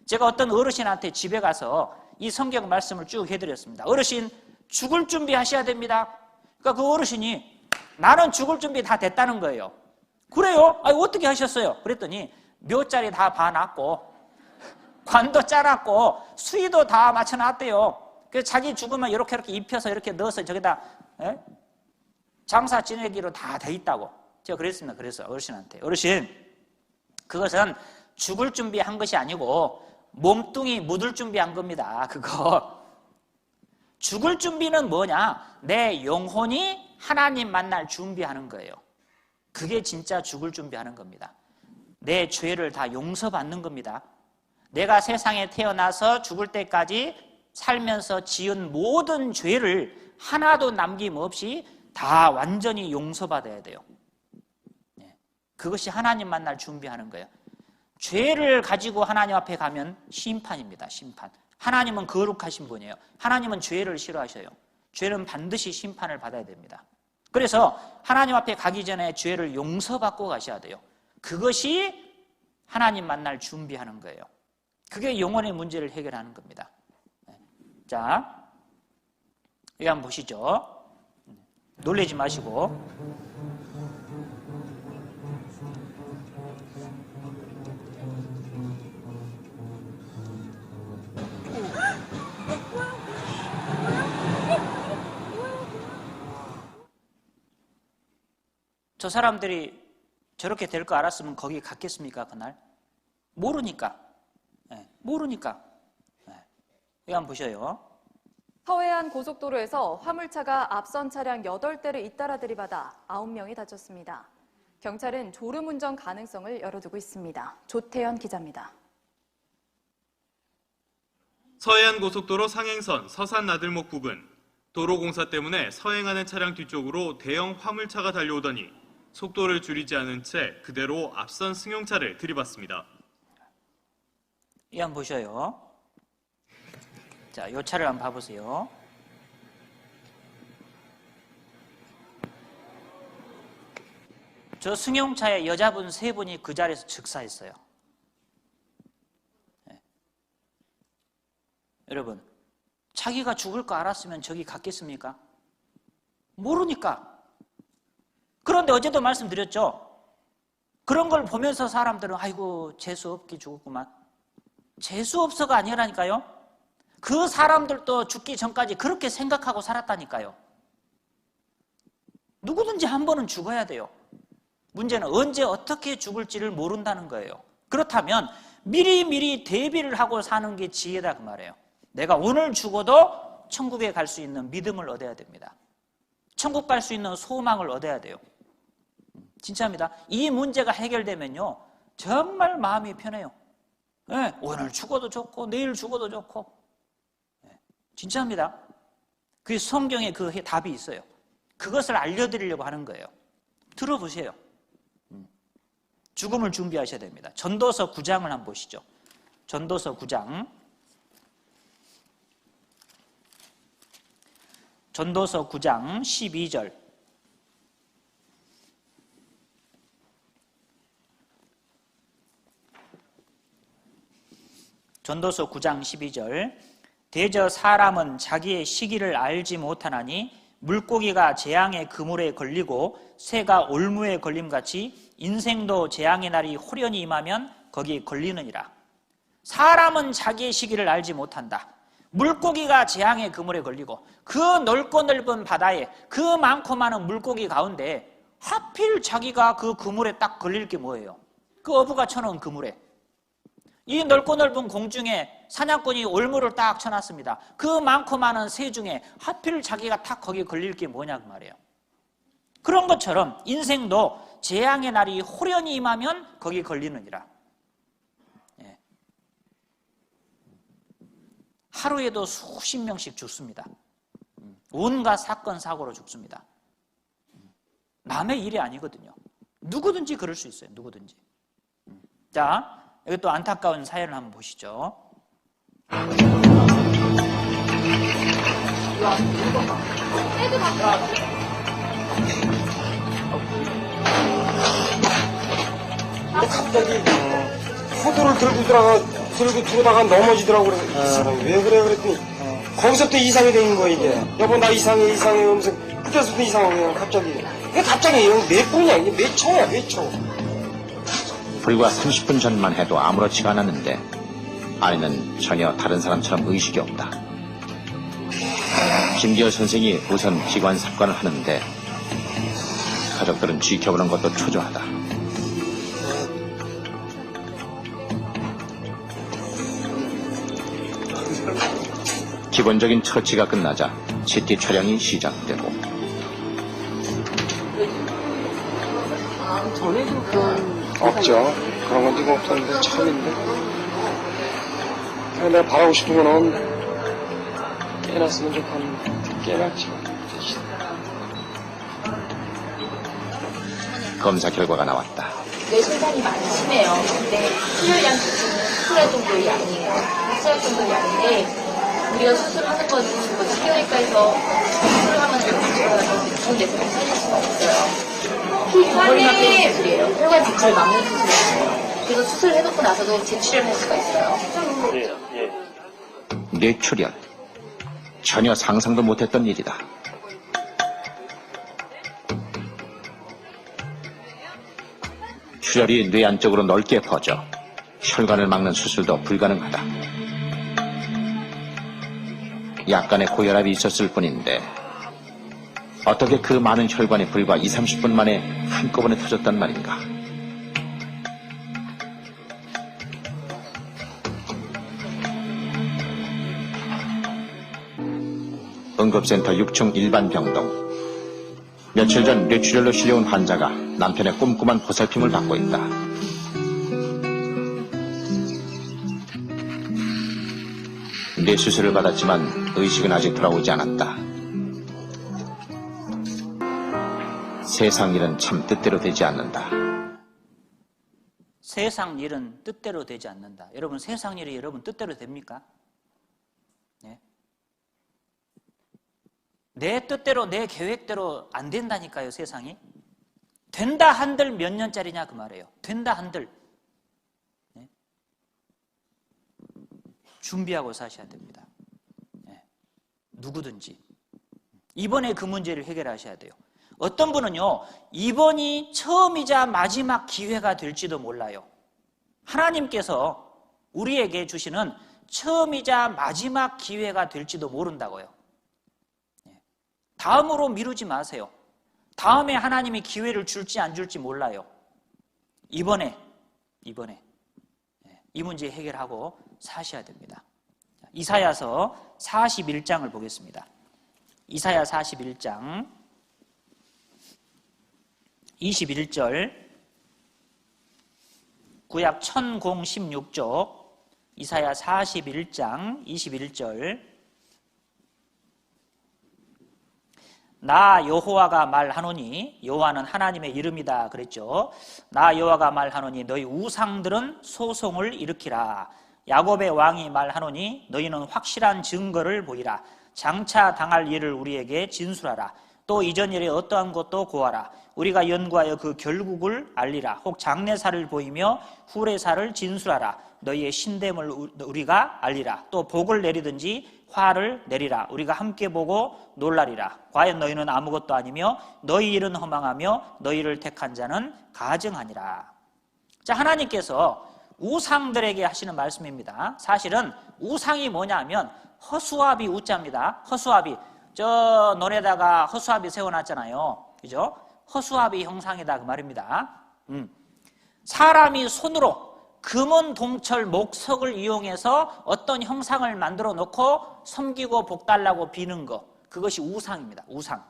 제가 어떤 어르신한테 집에 가서 이 성경 말씀을 쭉 해드렸습니다. 어르신, 죽을 준비 하셔야 됩니다. 그러니까 그 어르신이 나는 죽을 준비 다 됐다는 거예요. 그래요? 아니, 어떻게 하셨어요? 그랬더니 묘자리 다 봐놨고 관도 짜놨고 수의도 다 맞춰놨대요. 그래서 자기 죽으면 이렇게 입혀서 이렇게 넣어서 저기다 장사 지내기로 다 돼 있다고. 제가 그랬습니다. 그래서 어르신한테 어르신, 그것은 죽을 준비한 것이 아니고 몸뚱이 묻을 준비한 겁니다. 그거. 죽을 준비는 뭐냐? 내 영혼이 하나님 만날 준비하는 거예요. 그게 진짜 죽을 준비하는 겁니다. 내 죄를 다 용서받는 겁니다. 내가 세상에 태어나서 죽을 때까지 살면서 지은 모든 죄를 하나도 남김없이 다 완전히 용서받아야 돼요. 그것이 하나님 만날 준비하는 거예요. 죄를 가지고 하나님 앞에 가면 심판입니다. 심판. 하나님은 거룩하신 분이에요. 하나님은 죄를 싫어하셔요. 죄는 반드시 심판을 받아야 됩니다. 그래서 하나님 앞에 가기 전에 죄를 용서받고 가셔야 돼요. 그것이 하나님 만날 준비하는 거예요. 그게 영혼의 문제를 해결하는 겁니다. 자, 여기 한번 보시죠. 놀라지 마시고. 저 사람들이 저렇게 될 거 알았으면 거기 갔겠습니까, 그날? 모르니까. 모르니까. 여기 한번 보셔요. 서해안 고속도로에서 화물차가 앞선 차량 8대를 잇따라 들이받아 9명이 다쳤습니다. 경찰은 졸음운전 가능성을 열어두고 있습니다. 조태현 기자입니다. 서해안 고속도로 상행선 서산 나들목 부근 도로공사 때문에 서행하는 차량 뒤쪽으로 대형 화물차가 달려오더니 속도를 줄이지 않은 채 그대로 앞선 승용차를 들이받습니다. 이 한번 보셔요. 자, 이 차를 한번 봐보세요. 저 승용차에 여자분 3분이 그 자리에서 즉사했어요. 네. 여러분, 자기가 죽을 거 알았으면 저기 갔겠습니까? 모르니까. 그런데 어제도 말씀드렸죠. 그런 걸 보면서 사람들은 아이고 재수 없게 죽었구만. 재수 없어가 아니라니까요. 그 사람들도 죽기 전까지 그렇게 생각하고 살았다니까요. 누구든지 한 번은 죽어야 돼요. 문제는 언제 어떻게 죽을지를 모른다는 거예요. 그렇다면 미리미리 대비를 하고 사는 게 지혜다 그 말이에요. 내가 오늘 죽어도 천국에 갈 수 있는 믿음을 얻어야 됩니다. 천국 갈 수 있는 소망을 얻어야 돼요. 진짜입니다. 이 문제가 해결되면요 정말 마음이 편해요. 네, 오늘 죽어도 좋고 내일 죽어도 좋고. 네, 진짜입니다. 그 성경에 그 답이 있어요. 그것을 알려드리려고 하는 거예요. 들어보세요. 죽음을 준비하셔야 됩니다. 전도서 9장을 한번 보시죠. 전도서 9장. 전도서 9장 12절. 전도서 9장 12절. 대저 사람은 자기의 시기를 알지 못하나니 물고기가 재앙의 그물에 걸리고 새가 올무에 걸림같이 인생도 재앙의 날이 호련히 임하면 거기 걸리느니라. 사람은 자기의 시기를 알지 못한다. 물고기가 재앙의 그물에 걸리고 그 넓고 넓은 바다에 그 많고 많은 물고기 가운데 하필 자기가 그 그물에 딱 걸릴 게 뭐예요? 그 어부가 쳐놓은 그물에. 이 넓고 넓은 공중에 사냥꾼이 올무를 딱 쳐놨습니다. 그 많고 많은 새 중에 하필 자기가 딱 거기 걸릴 게 뭐냐 그 말이에요. 그런 것처럼 인생도 재앙의 날이 호련히 임하면 거기 걸리느니라. 예. 하루에도 수십 명씩 죽습니다. 온갖 사건 사고로 죽습니다. 남의 일이 아니거든요. 누구든지 그럴 수 있어요. 누구든지. 자, 여기 또 안타까운 사연을 한번 보시죠. 갑자기 포도를 들고 두고다가 넘어지더라고. 그래서 왜 그래 그랬더니 거기서부터 이상이 되는 거야 이게. 여보 나 이상해 하면서 그때부터 이상한 거야 갑자기. 이게 갑자기 몇 분이야 이게 몇 초야 몇 초. 불과 30분 전만 해도 아무렇지가 않았는데 아내는 전혀 다른 사람처럼 의식이 없다. 김기열 선생이 우선 기관 삽관을 하는데 가족들은 지켜보는 것도 초조하다. 기본적인 처치가 끝나자 CT 촬영이 시작되고 전에도 그런 없죠. 그런 건 지금 없었는데 처음인데. 그냥 내가 바라고 싶은 거는 깨났으면 좋겠는데 깨났지. 검사 결과가 나왔다. 뇌혈관이 많이 심해요. 근데 수혈량 기준은 수혈 정도의 양이에요. 수혈 정도의 양인데 우리가 수술하는 거는 뭐 치료외과에서 수술을 하면 좋은 내성을 살릴 수가 없어요. 머리만 빼는 수술이에요. 혈관 대출을 막는 수술이에요. 그래서 수술을 해놓고 나서도 재출혈을 할 수가 있어요. 뇌출혈. 전혀 상상도 못했던 일이다. 출혈이 뇌 안쪽으로 넓게 퍼져 혈관을 막는 수술도 불가능하다. 약간의 고혈압이 있었을 뿐인데 어떻게 그 많은 혈관이 불과 20-30분 만에 한꺼번에 터졌단 말인가. 응급센터 6층 일반 병동. 며칠 전 뇌출혈로 실려온 환자가 남편의 꼼꼼한 보살핌을 받고 있다. 뇌수술을 받았지만 의식은 아직 돌아오지 않았다. 세상 일은 참 뜻대로 되지 않는다. 세상 일은 뜻대로 되지 않는다. 여러분, 세상 일이 여러분 뜻대로 됩니까? 네? 내 뜻대로, 내 계획대로 안 된다니까요, 세상이. 된다 한들 몇 년짜리냐 그 말이에요. 된다 한들. 네? 준비하고 사셔야 됩니다. 네. 누구든지. 이번에 그 문제를 해결하셔야 돼요. 어떤 분은요, 이번이 처음이자 마지막 기회가 될지도 몰라요. 하나님께서 우리에게 주시는 처음이자 마지막 기회가 될지도 모른다고요. 다음으로 미루지 마세요. 다음에 하나님이 기회를 줄지 안 줄지 몰라요. 이번에 이 문제 해결하고 사셔야 됩니다. 이사야서 41장을 보겠습니다. 이사야 41장 21절, 구약 1016쪽, 이사야 41장 21절. 나 여호와가 말하노니, 여호와는 하나님의 이름이다 그랬죠. 나 여호와가 말하노니 너희 우상들은 소송을 일으키라. 야곱의 왕이 말하노니 너희는 확실한 증거를 보이라. 장차 당할 일을 우리에게 진술하라. 또 이전 일에 어떠한 것도 고하라. 우리가 연구하여 그 결국을 알리라. 혹 장래사를 보이며 후래사를 진술하라. 너희의 신됨을 우리가 알리라. 또 복을 내리든지 화를 내리라. 우리가 함께 보고 놀라리라. 과연 너희는 아무것도 아니며 너희 일은 허망하며 너희를 택한 자는 가증하니라. 자, 하나님께서 우상들에게 하시는 말씀입니다. 사실은 우상이 뭐냐 하면 허수아비 우자입니다. 허수아비. 저 논에다가 허수아비 세워놨잖아요. 그죠? 허수아비 형상이다 그 말입니다. 사람이 손으로 금은, 동철, 목석을 이용해서 어떤 형상을 만들어 놓고 섬기고 복달라고 비는 거, 그것이 우상입니다. 우상.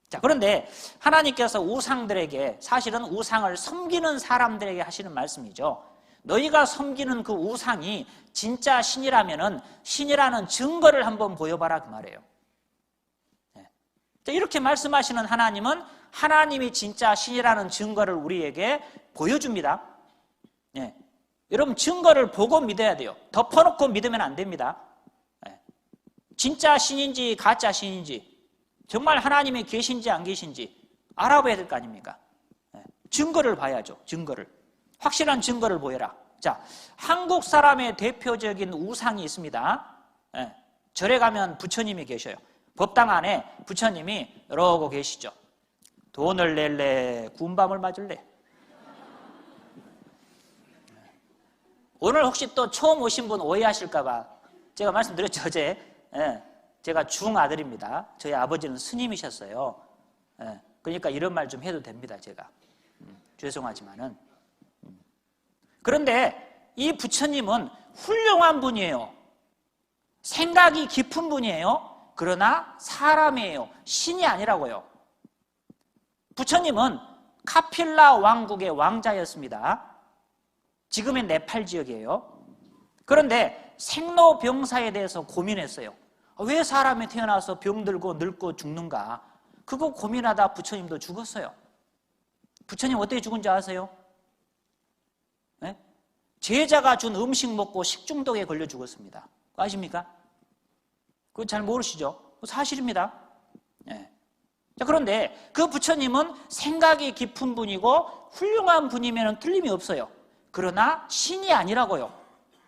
자, 그런데 하나님께서 우상들에게, 사실은 우상을 섬기는 사람들에게 하시는 말씀이죠. 너희가 섬기는 그 우상이 진짜 신이라면은 신이라는 증거를 한번 보여봐라 그 말이에요. 이렇게 말씀하시는 하나님은 하나님이 진짜 신이라는 증거를 우리에게 보여줍니다. 네. 여러분, 증거를 보고 믿어야 돼요. 덮어놓고 믿으면 안 됩니다. 네. 진짜 신인지 가짜 신인지, 정말 하나님이 계신지 안 계신지 알아봐야 될 거 아닙니까? 네. 증거를 봐야죠. 증거를. 확실한 증거를 보여라. 자, 한국 사람의 대표적인 우상이 있습니다. 네. 절에 가면 부처님이 계셔요. 법당 안에 부처님이 이러고 계시죠. 돈을 낼래, 군밤을 맞을래. 오늘 혹시 또 처음 오신 분 오해하실까봐 제가 말씀드렸죠, 어제. 제가 중아들입니다. 저희 아버지는 스님이셨어요. 그러니까 이런 말 좀 해도 됩니다, 제가. 죄송하지만은. 그런데 이 부처님은 훌륭한 분이에요. 생각이 깊은 분이에요. 그러나 사람이에요. 신이 아니라고요. 부처님은 카필라 왕국의 왕자였습니다. 지금의 네팔 지역이에요. 그런데 생로병사에 대해서 고민했어요. 왜 사람이 태어나서 병들고 늙고 죽는가? 그거 고민하다 부처님도 죽었어요. 부처님 어떻게 죽은지 아세요? 네? 제자가 준 음식 먹고 식중독에 걸려 죽었습니다. 아십니까? 그거 잘 모르시죠? 사실입니다. 네. 자, 그런데 그 부처님은 생각이 깊은 분이고 훌륭한 분이면 틀림이 없어요. 그러나 신이 아니라고요.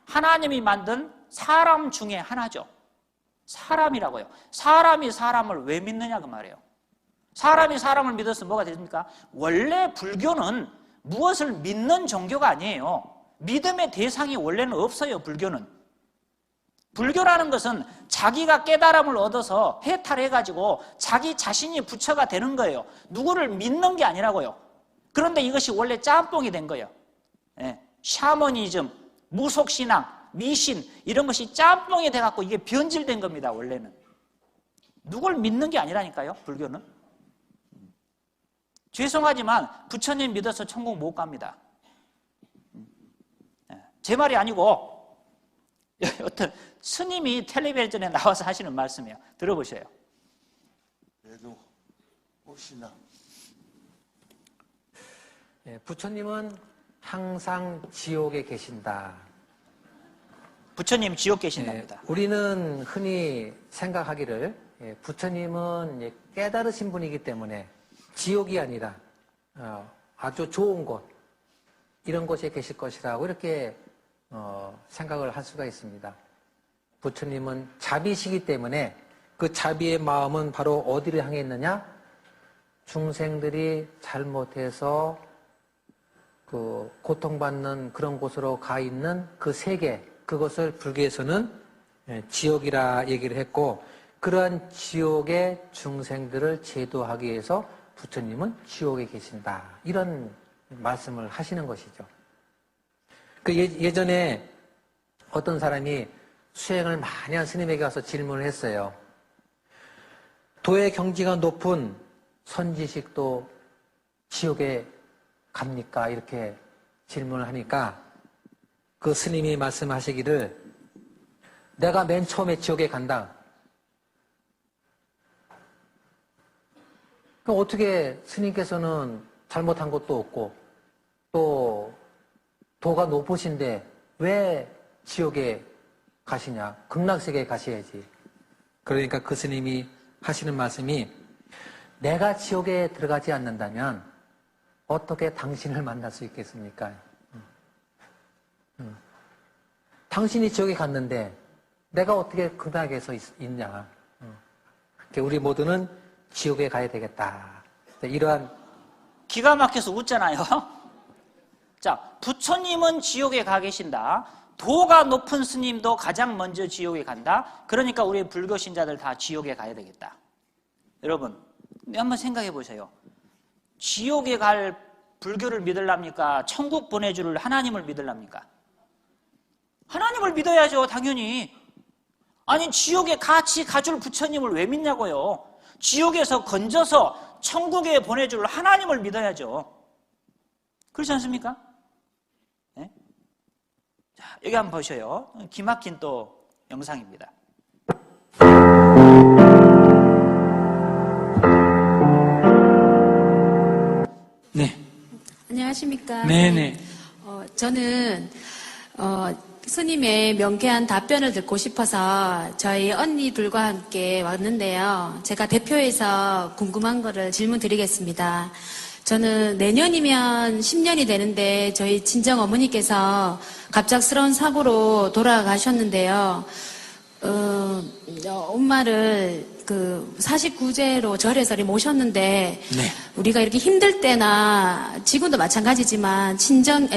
하나님이 만든 사람 중에 하나죠. 사람이라고요. 사람이 사람을 왜 믿느냐 그 말이에요. 사람이 사람을 믿어서 뭐가 됩니까? 원래 불교는 무엇을 믿는 종교가 아니에요. 믿음의 대상이 원래는 없어요. 불교는. 불교라는 것은 자기가 깨달음을 얻어서 해탈해가지고 자기 자신이 부처가 되는 거예요. 누구를 믿는 게 아니라고요. 그런데 이것이 원래 짬뽕이 된 거예요. 샤머니즘, 무속신앙, 미신 이런 것이 짬뽕이 돼갖고 이게 변질된 겁니다. 원래는. 누굴 믿는 게 아니라니까요. 불교는. 죄송하지만 부처님 믿어서 천국 못 갑니다. 제 말이 아니고 어떤 스님이 텔레비전에 나와서 하시는 말씀이에요. 들어보셔요. 그래도 봅시다. 예, 부처님은 항상 지옥에 계신다. 부처님 지옥 계신답니다. 우리는 흔히 생각하기를 부처님은 깨달으신 분이기 때문에 지옥이 아니라 아주 좋은 곳, 이런 곳에 계실 것이라고 이렇게 생각을 할 수가 있습니다. 부처님은 자비시기 때문에 그 자비의 마음은 바로 어디를 향해 있느냐? 중생들이 잘못해서 그 고통받는 그런 곳으로 가 있는 그 세계, 그것을 불교에서는 지옥이라 얘기를 했고, 그러한 지옥의 중생들을 제도하기 위해서 부처님은 지옥에 계신다, 이런 말씀을 하시는 것이죠. 그 예전에 어떤 사람이 수행을 많이 한 스님에게 와서 질문을 했어요. 도의 경지가 높은 선지식도 지옥에 갑니까? 이렇게 질문을 하니까 그 스님이 말씀하시기를, 내가 맨 처음에 지옥에 간다. 그럼 어떻게 스님께서는 잘못한 것도 없고 또 도가 높으신데 왜 지옥에 가시냐? 극락세계에 가셔야지. 그러니까 그 스님이 하시는 말씀이, 내가 지옥에 들어가지 않는다면 어떻게 당신을 만날 수 있겠습니까? 당신이 지옥에 갔는데 내가 어떻게 극락에서 있냐? 우리 모두는 지옥에 가야 되겠다. 이러한 기가 막혀서 웃잖아요. 자, 부처님은 지옥에 가 계신다. 도가 높은 스님도 가장 먼저 지옥에 간다. 그러니까 우리 불교 신자들 다 지옥에 가야 되겠다. 여러분, 한번 생각해 보세요. 지옥에 갈 불교를 믿으랍니까? 천국 보내줄 하나님을 믿으랍니까? 하나님을 믿어야죠, 당연히. 아니, 지옥에 같이 가줄 부처님을 왜 믿냐고요? 지옥에서 건져서 천국에 보내줄 하나님을 믿어야죠. 그렇지 않습니까? 네? 자, 여기 한번 보셔요. 기막힌 또 영상입니다. 네. 안녕하십니까? 네네. 저는 스님의 명쾌한 답변을 듣고 싶어서 저희 언니들과 함께 왔는데요. 제가 대표해서 궁금한 거를 질문 드리겠습니다. 저는 내년이면 10년이 되는데 저희 친정 어머니께서 갑작스러운 사고로 돌아가셨는데요. 엄마를 그 49제로 절에서 모셨는데 네. 우리가 이렇게 힘들 때나 지금도 마찬가지지만 친정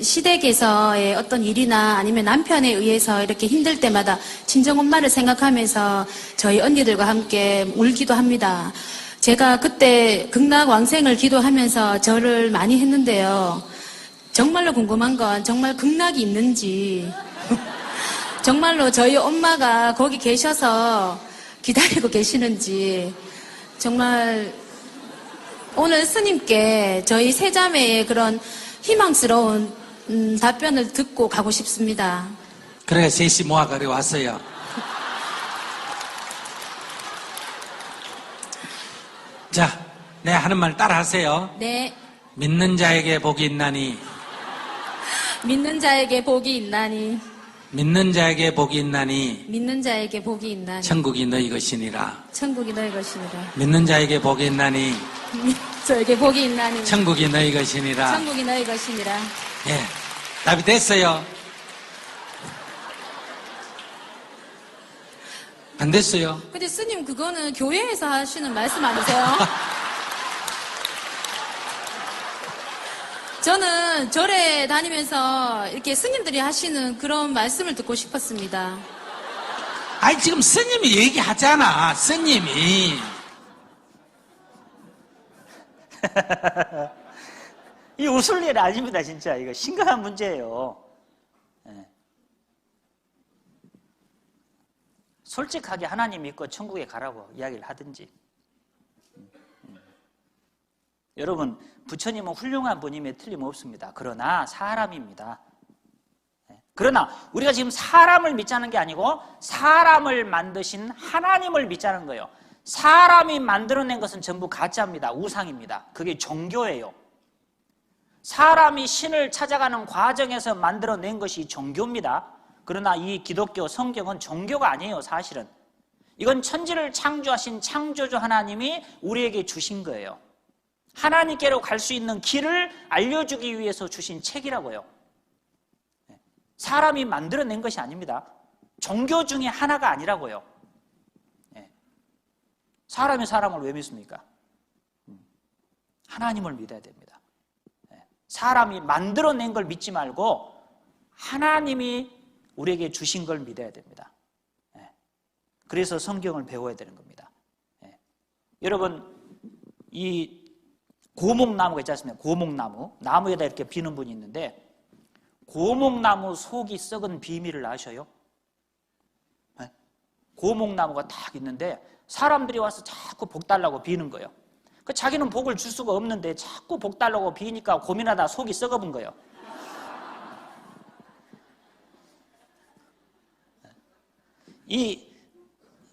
시댁에서의 어떤 일이나 아니면 남편에 의해서 이렇게 힘들 때마다 친정 엄마를 생각하면서 저희 언니들과 함께 울기도 합니다. 제가 그때 극락왕생을 기도하면서 절을 많이 했는데요. 정말로 궁금한 건 정말 극락이 있는지 정말로 저희 엄마가 거기 계셔서 기다리고 계시는지, 정말 오늘 스님께 저희 세자매의 그런 희망스러운 답변을 듣고 가고 싶습니다. 그래, 셋이 모아가려 왔어요. 자, 내 하는 말 따라 하세요. 네. 믿는 자에게 복이 있나니, 믿는 자에게 복이 있나니, 믿는 자에게 복이 있나니, 믿는 자에게 복이 있나니, 천국이 너희 것이니라. 천국이 너희 것이니라. 믿는 자에게 복이 있나니, 저에게 복이 있나니, 천국이 너희 것이니라. 천국이 너희 것이니라. 예, 답이 됐어요. 안 됐어요. 근데 스님 그거는 교회에서 하시는 말씀 아니세요? 저는 절에 다니면서 이렇게 스님들이 하시는 그런 말씀을 듣고 싶었습니다. 아니, 지금 스님이 얘기하잖아, 스님이. 이 웃을 일 아닙니다, 진짜. 이거 심각한 문제예요. 네. 솔직하게 하나님 믿고 천국에 가라고 이야기를 하든지. 여러분, 부처님은 훌륭한 분임에 틀림없습니다. 그러나 사람입니다. 그러나 우리가 지금 사람을 믿자는 게 아니고 사람을 만드신 하나님을 믿자는 거예요. 사람이 만들어낸 것은 전부 가짜입니다. 우상입니다. 그게 종교예요. 사람이 신을 찾아가는 과정에서 만들어낸 것이 종교입니다. 그러나 이 기독교 성경은 종교가 아니에요. 사실은 이건 천지를 창조하신 창조주 하나님이 우리에게 주신 거예요. 하나님께로 갈 수 있는 길을 알려주기 위해서 주신 책이라고요. 사람이 만들어낸 것이 아닙니다. 종교 중에 하나가 아니라고요. 사람이 사람을 왜 믿습니까? 하나님을 믿어야 됩니다. 사람이 만들어낸 걸 믿지 말고 하나님이 우리에게 주신 걸 믿어야 됩니다. 그래서 성경을 배워야 되는 겁니다. 여러분, 이 고목나무가 있지 않습니까? 고목나무, 나무에다 이렇게 비는 분이 있는데 고목나무 속이 썩은 비밀을 아셔요? 고목나무가 딱 있는데 사람들이 와서 자꾸 복 달라고 비는 거예요. 자기는 복을 줄 수가 없는데 자꾸 복 달라고 비니까 고민하다 속이 썩어본 거예요. 이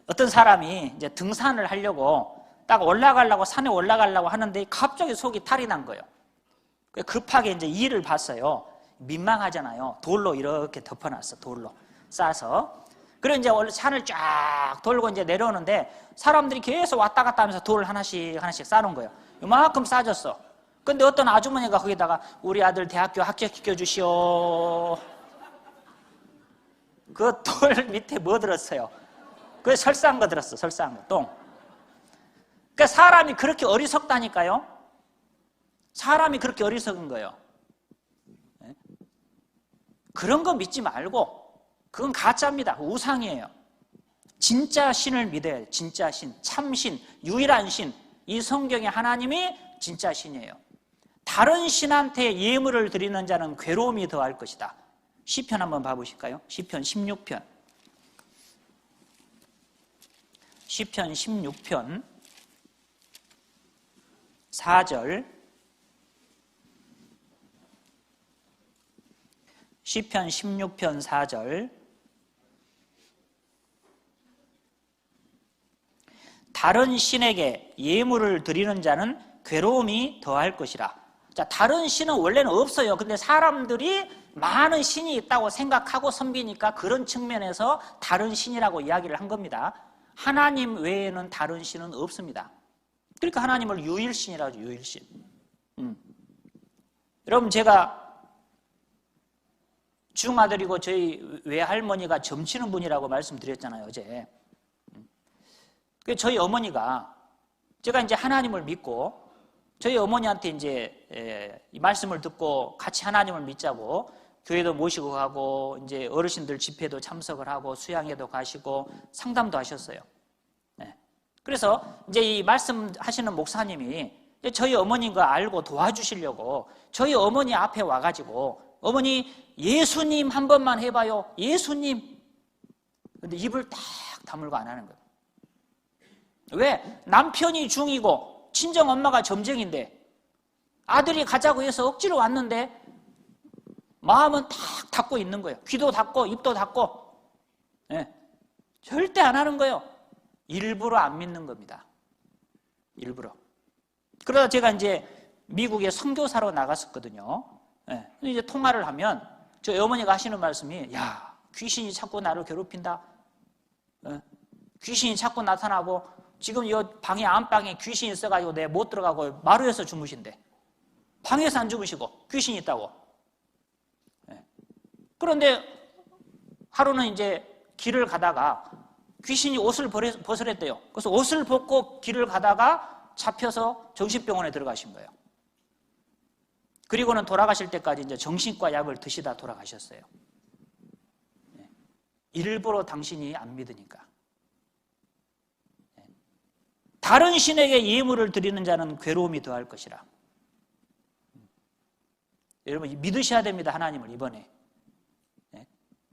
어떤 사람이 이제 등산을 하려고 딱 올라가려고 산에 올라가려고 하는데 갑자기 속이 탈이 난 거예요. 급하게 이제 이를 봤어요. 민망하잖아요. 돌로 이렇게 덮어놨어. 돌로 싸서. 그리고 이제 산을 쫙 돌고 이제 내려오는데 사람들이 계속 왔다 갔다 하면서 돌을 하나씩 쌓아놓은 거예요. 이만큼 쌓아줬어. 근데 어떤 아주머니가 거기다가 우리 아들 대학교 합격시켜 주시오. 그 돌 밑에 뭐 들었어요? 그 설사한 거 들었어. 설사한 거, 똥. 그러니까 사람이 그렇게 어리석다니까요. 사람이 그렇게 어리석은 거예요. 그런 거 믿지 말고 그건 가짜입니다. 우상이에요. 진짜 신을 믿어야 해요. 진짜 신, 참신, 유일한 신. 이 성경의 하나님이 진짜 신이에요. 다른 신한테 예물을 드리는 자는 괴로움이 더할 것이다. 시편 한번 봐보실까요? 시편 16편. 시편 16편 4절. 시편 16편 4절. 다른 신에게 예물을 드리는 자는 괴로움이 더할 것이라. 자, 다른 신은 원래는 없어요. 근데 사람들이 많은 신이 있다고 생각하고 섬기니까 그런 측면에서 다른 신이라고 이야기를 한 겁니다. 하나님 외에는 다른 신은 없습니다. 그러니까 하나님을 유일신이라고 하죠. 유일신. 여러분, 제가 중아들이고 저희 외할머니가 점치는 분이라고 말씀드렸잖아요, 어제. 저희 어머니가, 제가 이제 하나님을 믿고 저희 어머니한테 이제 이 말씀을 듣고 같이 하나님을 믿자고 교회도 모시고 가고 이제 어르신들 집회도 참석을 하고 수양회도 가시고 상담도 하셨어요. 그래서 이제 이 말씀하시는 목사님이 저희 어머니인 거 알고 도와주시려고 저희 어머니 앞에 와가지고 어머니 예수님 한 번만 해봐요. 예수님. 근데 입을 딱 다물고 안 하는 거예요. 왜? 남편이 중이고 친정 엄마가 점쟁인데 아들이 가자고 해서 억지로 왔는데 마음은 탁 닫고 있는 거예요. 귀도 닫고 입도 닫고. 절대 안 하는 거예요. 일부러 안 믿는 겁니다. 일부러. 그러다 제가 이제 미국에 선교사로 나갔었거든요. 근데 이제 통화를 하면 저희 어머니가 하시는 말씀이, 야, 귀신이 자꾸 나를 괴롭힌다. 귀신이 자꾸 나타나고 지금 이 방에 안방에 귀신이 있어가지고 내가 못 들어가고 마루에서 주무신대. 방에서 안 주무시고 귀신이 있다고. 그런데 하루는 이제 길을 가다가 귀신이 옷을 벗으랬대요. 그래서 옷을 벗고 길을 가다가 잡혀서 정신병원에 들어가신 거예요. 그리고는 돌아가실 때까지 이제 정신과 약을 드시다 돌아가셨어요. 일부러 당신이 안 믿으니까. 다른 신에게 예물을 드리는 자는 괴로움이 더할 것이라. 여러분 믿으셔야 됩니다. 하나님을 이번에.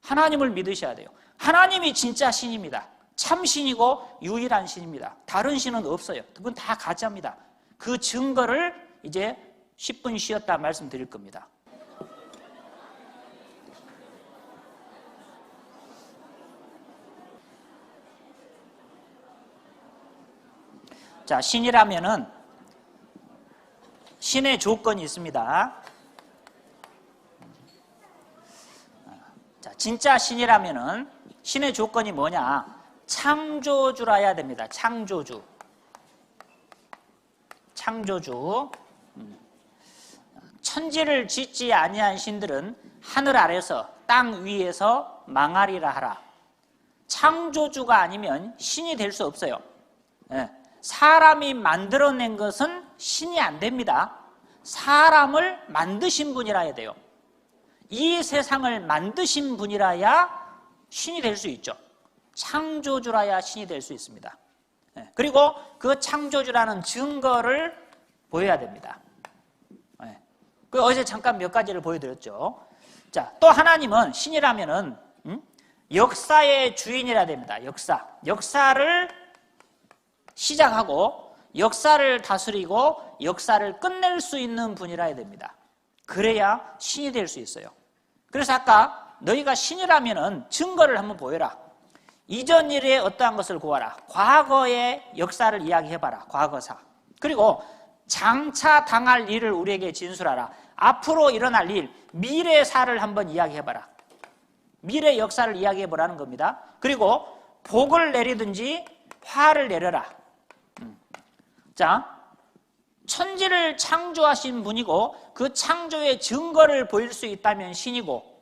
하나님을 믿으셔야 돼요. 하나님이 진짜 신입니다. 참신이고 유일한 신입니다. 다른 신은 없어요. 그건 다 가짜입니다. 그 증거를 이제 10분 쉬었다 말씀드릴 겁니다. 자, 신이라면은 신의 조건이 있습니다. 자, 진짜 신이라면은 신의 조건이 뭐냐? 창조주라야 됩니다. 창조주. 창조주. 천지를 짓지 아니한 신들은 하늘 아래서 땅 위에서 망하리라 하라. 창조주가 아니면 신이 될 수 없어요. 사람이 만들어낸 것은 신이 안 됩니다. 사람을 만드신 분이라 해야 돼요. 이 세상을 만드신 분이라야 신이 될 수 있죠. 창조주라야 신이 될 수 있습니다. 그리고 그 창조주라는 증거를 보여야 됩니다. 그 어제 잠깐 몇 가지를 보여드렸죠. 자, 또 하나님은 신이라면은 역사의 주인이라 됩니다. 역사를 시작하고 역사를 다스리고 역사를 끝낼 수 있는 분이라 해야 됩니다. 그래야 신이 될 수 있어요. 그래서 아까 너희가 신이라면은 증거를 한번 보여라. 이전 일에 어떠한 것을 구하라. 과거의 역사를 이야기해봐라. 과거사. 그리고 장차 당할 일을 우리에게 진술하라. 앞으로 일어날 일, 미래사를 한번 이야기해봐라. 미래 역사를 이야기해보라는 겁니다. 그리고 복을 내리든지 화를 내려라. 자, 천지를 창조하신 분이고 그 창조의 증거를 보일 수 있다면 신이고,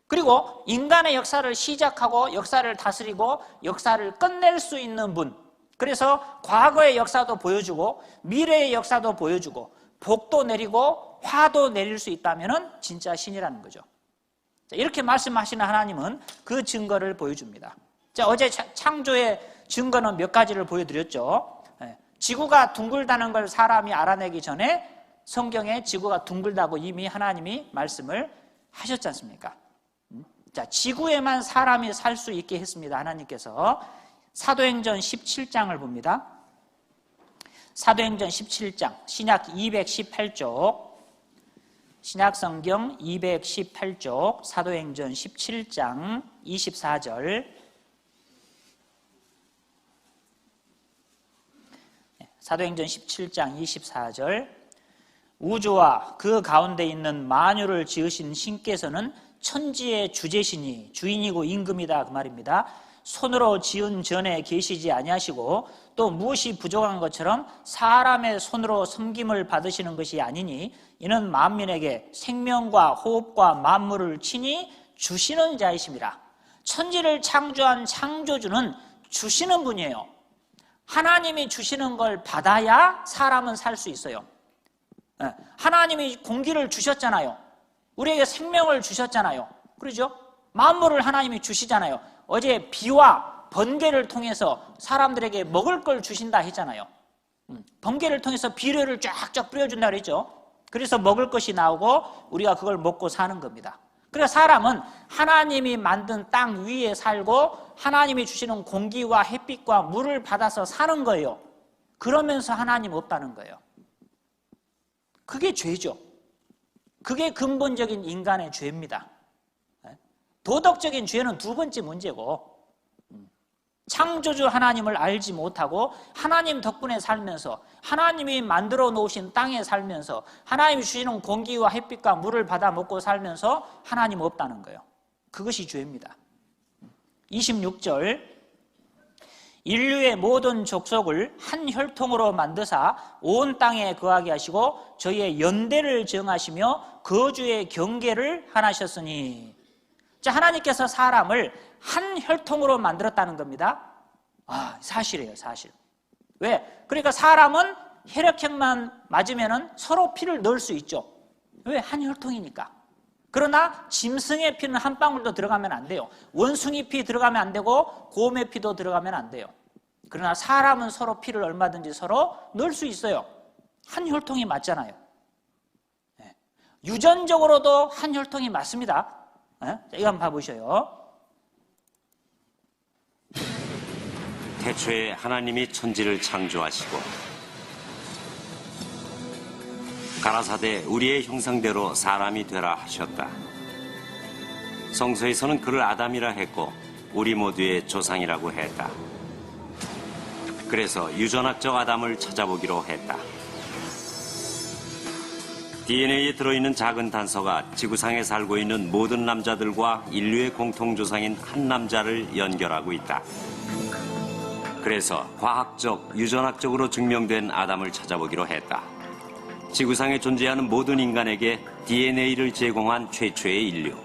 그리고 인간의 역사를 시작하고 역사를 다스리고 역사를 끝낼 수 있는 분. 그래서 과거의 역사도 보여주고 미래의 역사도 보여주고 복도 내리고 화도 내릴 수 있다면 진짜 신이라는 거죠. 자, 이렇게 말씀하시는 하나님은 그 증거를 보여줍니다. 자, 어제 창조의 증거는 몇 가지를 보여드렸죠. 지구가 둥글다는 걸 사람이 알아내기 전에 성경에 지구가 둥글다고 이미 하나님이 말씀을 하셨지 않습니까? 자, 지구에만 사람이 살 수 있게 했습니다. 하나님께서. 사도행전 17장을 봅니다. 사도행전 17장, 신약 218쪽, 신약성경 218쪽, 사도행전 17장 24절, 사도행전 17장 24절, 우주와 그 가운데 있는 만유를 지으신 신께서는 천지의 주제시니 주인이고 임금이다 그 말입니다. 손으로 지은 전에 계시지 아니하시고 또 무엇이 부족한 것처럼 사람의 손으로 섬김을 받으시는 것이 아니니 이는 만민에게 생명과 호흡과 만물을 친히 주시는 자이심이라. 천지를 창조한 창조주는 주시는 분이에요. 하나님이 주시는 걸 받아야 사람은 살 수 있어요. 하나님이 공기를 주셨잖아요. 우리에게 생명을 주셨잖아요. 그렇죠? 만물을 하나님이 주시잖아요. 어제 비와 번개를 통해서 사람들에게 먹을 걸 주신다 했잖아요. 번개를 통해서 비료를 쫙쫙 뿌려준다 그랬죠. 그래서 먹을 것이 나오고 우리가 그걸 먹고 사는 겁니다. 그래서 사람은 하나님이 만든 땅 위에 살고 하나님이 주시는 공기와 햇빛과 물을 받아서 사는 거예요. 그러면서 하나님 없다는 거예요. 그게 죄죠. 그게 근본적인 인간의 죄입니다. 도덕적인 죄는 두 번째 문제고, 창조주 하나님을 알지 못하고 하나님 덕분에 살면서 하나님이 만들어 놓으신 땅에 살면서 하나님이 주시는 공기와 햇빛과 물을 받아 먹고 살면서 하나님 없다는 거예요. 그것이 죄입니다. 26절, 인류의 모든 족속을 한 혈통으로 만드사 온 땅에 거하게 하시고 저희의 연대를 정하시며 거주의 경계를 하나셨으니. 자, 하나님께서 사람을 한 혈통으로 만들었다는 겁니다. 사실이에요, 사실. 왜? 그러니까 사람은 혈액형만 맞으면 서로 피를 넣을 수 있죠. 왜? 한 혈통이니까. 그러나 짐승의 피는 한 방울도 들어가면 안 돼요. 원숭이 피 들어가면 안 되고 곰의 피도 들어가면 안 돼요. 그러나 사람은 서로 피를 얼마든지 서로 넣을 수 있어요. 한 혈통이 맞잖아요. 유전적으로도 한 혈통이 맞습니다. 자, 이거 한번 봐보셔요. 태초에 하나님이 천지를 창조하시고 가라사대 우리의 형상대로 사람이 되라 하셨다. 성서에서는 그를 아담이라 했고 우리 모두의 조상이라고 했다. 그래서 유전학적 아담을 찾아보기로 했다. DNA에 들어있는 작은 단서가 지구상에 살고 있는 모든 남자들과 인류의 공통조상인 한 남자를 연결하고 있다. 그래서 과학적, 유전학적으로 증명된 아담을 찾아보기로 했다. 지구상에 존재하는 모든 인간에게 DNA를 제공한 최초의 인류.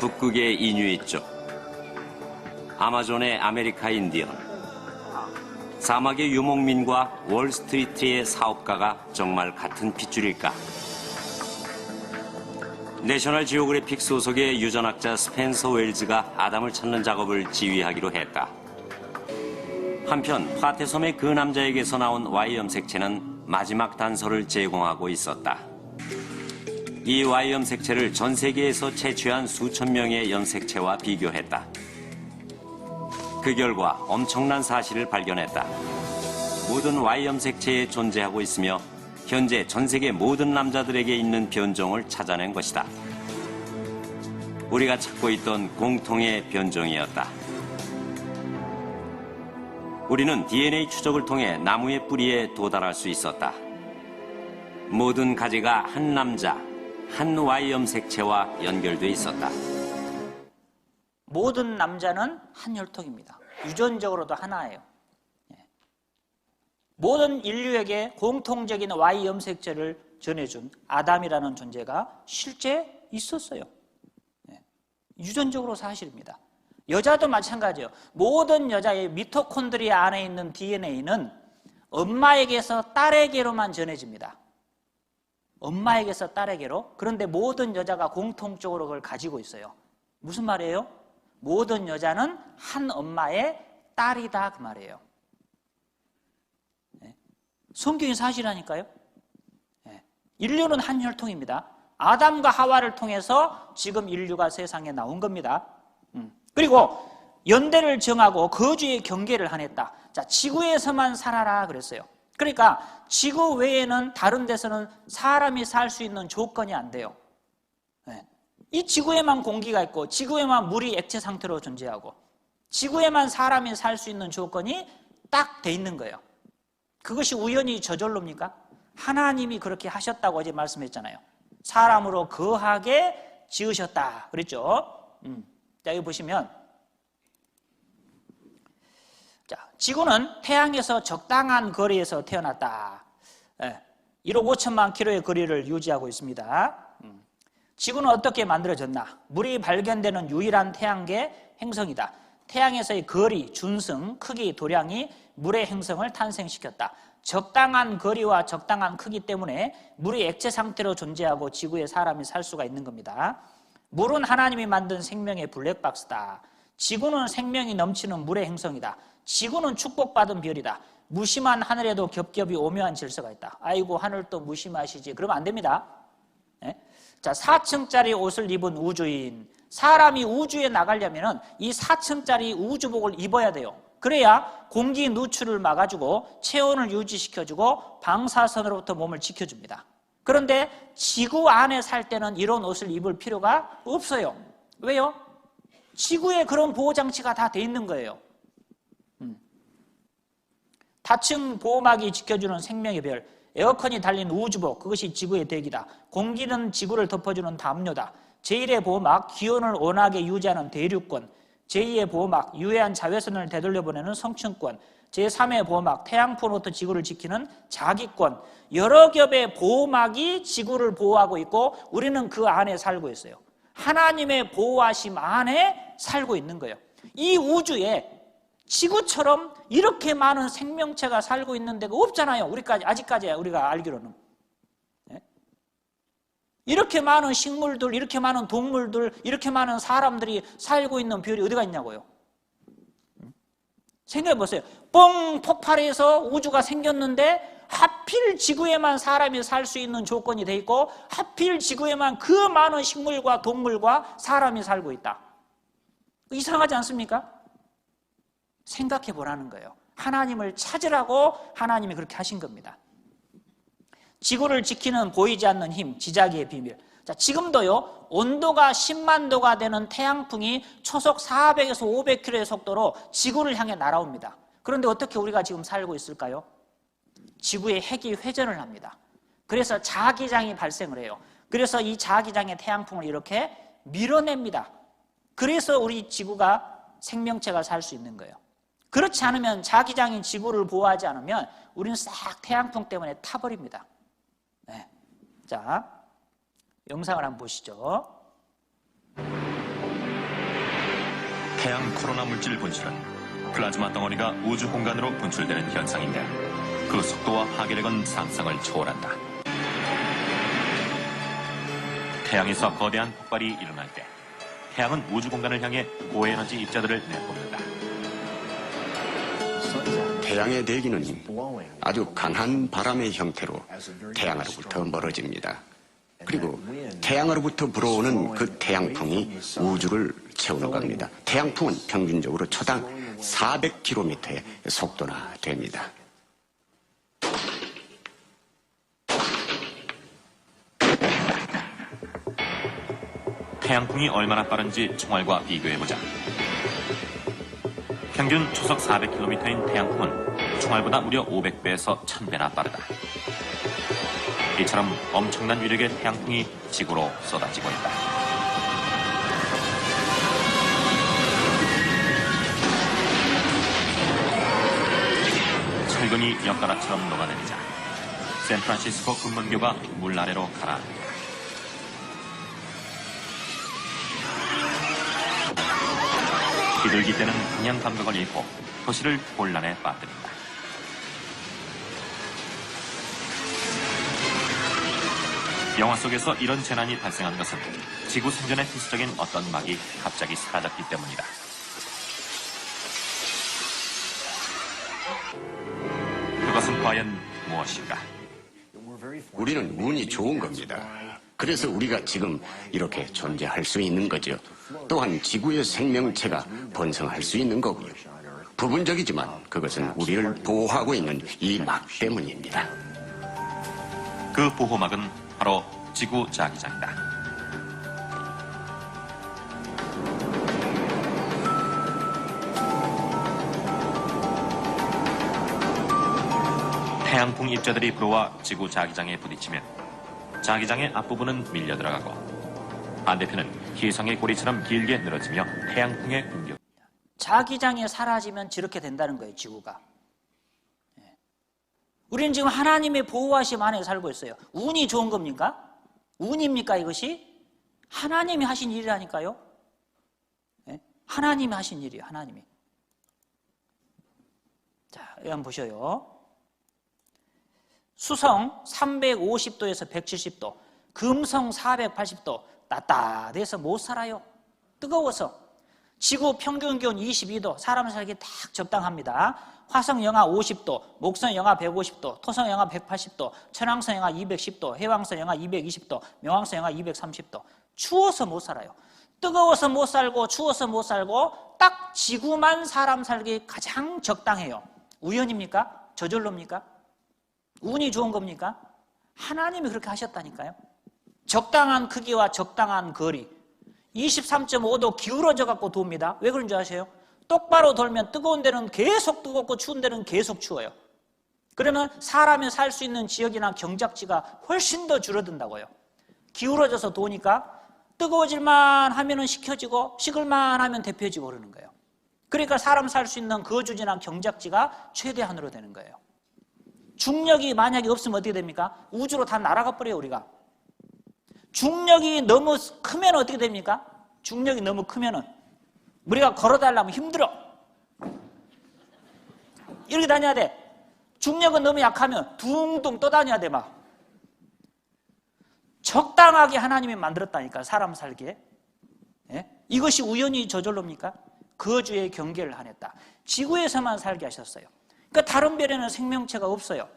북극의 이누이족, 아마존의 아메리카 인디언, 사막의 유목민과 월스트리트의 사업가가 정말 같은 핏줄일까? 내셔널 지오그래픽 소속의 유전학자 스펜서 웰즈가 아담을 찾는 작업을 지휘하기로 했다. 한편 파테섬의 그 남자에게서 나온 Y 염색체는 마지막 단서를 제공하고 있었다. 이 Y 염색체를 전 세계에서 채취한 수천 명의 염색체와 비교했다. 그 결과 엄청난 사실을 발견했다. 모든 Y 염색체에 존재하고 있으며 현재 전 세계 모든 남자들에게 있는 변종을 찾아낸 것이다. 우리가 찾고 있던 공통의 변종이었다. 우리는 DNA 추적을 통해 나무의 뿌리에 도달할 수 있었다. 모든 가지가 한 남자, 한 Y 염색체와 연결돼 있었다. 모든 남자는 한 혈통입니다. 유전적으로도 하나예요. 모든 인류에게 공통적인 Y 염색체를 전해준 아담이라는 존재가 실제 있었어요. 유전적으로 사실입니다. 여자도 마찬가지예요. 모든 여자의 미토콘드리아 안에 있는 DNA는 엄마에게서 딸에게로만 전해집니다. 엄마에게서 딸에게로. 그런데 모든 여자가 공통적으로 그걸 가지고 있어요. 무슨 말이에요? 모든 여자는 한 엄마의 딸이다 그 말이에요. 성경이 사실하니까요. 인류는 한 혈통입니다. 아담과 하와를 통해서 지금 인류가 세상에 나온 겁니다. 그리고 연대를 정하고 거주의 경계를 하냈다. 자, 지구에서만 살아라 그랬어요. 그러니까 지구 외에는 다른 데서는 사람이 살 수 있는 조건이 안 돼요. 이 지구에만 공기가 있고 지구에만 물이 액체 상태로 존재하고 지구에만 사람이 살 수 있는 조건이 딱 돼 있는 거예요. 그것이 우연히 저절로입니까? 하나님이 그렇게 하셨다고 어제 말씀했잖아요. 사람으로 거하게 지으셨다 그랬죠. 자, 여기 보시면 자, 지구는 태양에서 적당한 거리에서 태어났다. 1억 5천만 킬로의 거리를 유지하고 있습니다. 지구는 어떻게 만들어졌나? 물이 발견되는 유일한 태양계 행성이다. 태양에서의 거리, 준승, 크기, 도량이 물의 행성을 탄생시켰다. 적당한 거리와 적당한 크기 때문에 물이 액체 상태로 존재하고 지구에 사람이 살 수가 있는 겁니다. 물은 하나님이 만든 생명의 블랙박스다. 지구는 생명이 넘치는 물의 행성이다. 지구는 축복받은 별이다. 무심한 하늘에도 겹겹이 오묘한 질서가 있다. 아이고 하늘도 무심하시지. 그러면 안 됩니다. 자, 4층짜리 옷을 입은 우주인. 사람이 우주에 나가려면 이 4층짜리 우주복을 입어야 돼요. 그래야 공기 누출을 막아주고 체온을 유지시켜주고 방사선으로부터 몸을 지켜줍니다. 그런데 지구 안에 살 때는 이런 옷을 입을 필요가 없어요. 왜요? 지구에 그런 보호장치가 다 돼 있는 거예요. 다층 보호막이 지켜주는 생명의 별, 에어컨이 달린 우주복, 그것이 지구의 대기다. 공기는 지구를 덮어주는 담요다. 제1의 보호막, 기온을 온화하게 유지하는 대륙권. 제2의 보호막, 유해한 자외선을 되돌려보내는 성층권. 제3의 보호막, 태양풍으로부터 지구를 지키는 자기권. 여러 겹의 보호막이 지구를 보호하고 있고 우리는 그 안에 살고 있어요. 하나님의 보호하심 안에 살고 있는 거예요. 이 우주에 지구처럼 이렇게 많은 생명체가 살고 있는 데가 없잖아요. 아직까지 우리가 알기로는. 이렇게 많은 식물들, 이렇게 많은 동물들, 이렇게 많은 사람들이 살고 있는 별이 어디가 있냐고요. 생각해 보세요. 뻥 폭발해서 우주가 생겼는데 하필 지구에만 사람이 살 수 있는 조건이 돼 있고 하필 지구에만 그 많은 식물과 동물과 사람이 살고 있다. 이상하지 않습니까? 생각해 보라는 거예요. 하나님을 찾으라고 하나님이 그렇게 하신 겁니다. 지구를 지키는 보이지 않는 힘, 지자기의 비밀. 자, 지금도요, 온도가 10만 도가 되는 태양풍이 초속 400에서 500km의 속도로 지구를 향해 날아옵니다. 그런데 어떻게 우리가 지금 살고 있을까요? 지구의 핵이 회전을 합니다. 그래서 자기장이 발생을 해요. 그래서 이 자기장의 태양풍을 이렇게 밀어냅니다. 그래서 우리 지구가 생명체가 살 수 있는 거예요. 그렇지 않으면 자기장이 지구를 보호하지 않으면 우리는 싹 태양풍 때문에 타버립니다. 네. 자, 영상을 한번 보시죠. 태양 코로나 물질 분출은 플라즈마 덩어리가 우주 공간으로 분출되는 현상인데 그 속도와 파괴력은 상상을 초월한다. 태양에서 거대한 폭발이 일어날 때 태양은 우주 공간을 향해 고에너지 입자들을 내뿜는다. 태양의 대기는 아주 강한 바람의 형태로 태양으로부터 멀어집니다. 그리고 태양으로부터 불어오는 그 태양풍이 우주를 채우는 겁니다. 태양풍은 평균적으로 초당 400km의 속도나 됩니다. 태양풍이 얼마나 빠른지 총알과 비교해보자. 평균 초속 400km인 태양풍은 총알보다 무려 500배에서 1000배나 빠르다. 이처럼 엄청난 위력의 태양풍이 지구로 쏟아지고 있다. 철근이 엿가락처럼 녹아내리자 샌프란시스코 금문교가 물 아래로 가라앉는다. 비둘기 때는 방향 감각을 잃고 도시를 혼란에 빠뜨린다. 영화 속에서 이런 재난이 발생한 것은 지구 생존의 필수적인 어떤 막이 갑자기 사라졌기 때문이다. 그것은 과연 무엇인가? 우리는 운이 좋은 겁니다. 그래서 우리가 지금 이렇게 존재할 수 있는 거죠. 또한 지구의 생명체가 번성할 수 있는 거고요. 부분적이지만 그것은 우리를 보호하고 있는 이 막 때문입니다. 그 보호막은 바로 지구 자기장이다. 태양풍 입자들이 불어와 지구 자기장에 부딪히면 자기장의 앞부분은 밀려 들어가고 반대편은 희성의 고리처럼 길게 늘어지며 태양풍의 공격. 자기장이 사라지면 저렇게 된다는 거예요, 지구가. 우리는 지금 하나님의 보호하심 안에 살고 있어요. 운이 좋은 겁니까? 운입니까, 이것이? 하나님이 하신 일이라니까요. 하나님이 하신 일이에요, 하나님이. 자, 여기 한번 보셔요. 수성 350도에서 170도, 금성 480도, 따뜻해서 못 살아요. 뜨거워서. 지구 평균 기온 22도, 사람 살기 딱 적당합니다. 화성 영하 50도, 목성 영하 150도, 토성 영하 180도, 천왕성 영하 210도, 해왕성 영하 220도, 명왕성 영하 230도. 추워서 못 살아요. 뜨거워서 못 살고 추워서 못 살고 딱 지구만 사람 살기 가장 적당해요. 우연입니까? 저절로입니까? 운이 좋은 겁니까? 하나님이 그렇게 하셨다니까요. 적당한 크기와 적당한 거리, 23.5도 기울어져 갖고 돕니다. 왜 그런 줄 아세요? 똑바로 돌면 뜨거운 데는 계속 뜨겁고 추운 데는 계속 추워요. 그러면 사람이 살 수 있는 지역이나 경작지가 훨씬 더 줄어든다고요. 기울어져서 도니까 뜨거워질만 하면은 식혀지고 식을만 하면 데펴지고 그러는 거예요. 그러니까 사람 살 수 있는 거주지나 경작지가 최대한으로 되는 거예요. 중력이 만약에 없으면 어떻게 됩니까? 우주로 다 날아가 버려요, 우리가. 중력이 너무 크면 어떻게 됩니까? 중력이 너무 크면은 우리가 걸어다니려면 힘들어. 이렇게 다녀야 돼. 중력은 너무 약하면 둥둥 떠다녀야 돼, 막. 적당하게 하나님이 만들었다니까, 사람 살기에. 예? 이것이 우연히 저절로입니까? 거주의 경계를 하냈다. 지구에서만 살게 하셨어요. 그러니까 다른 별에는 생명체가 없어요.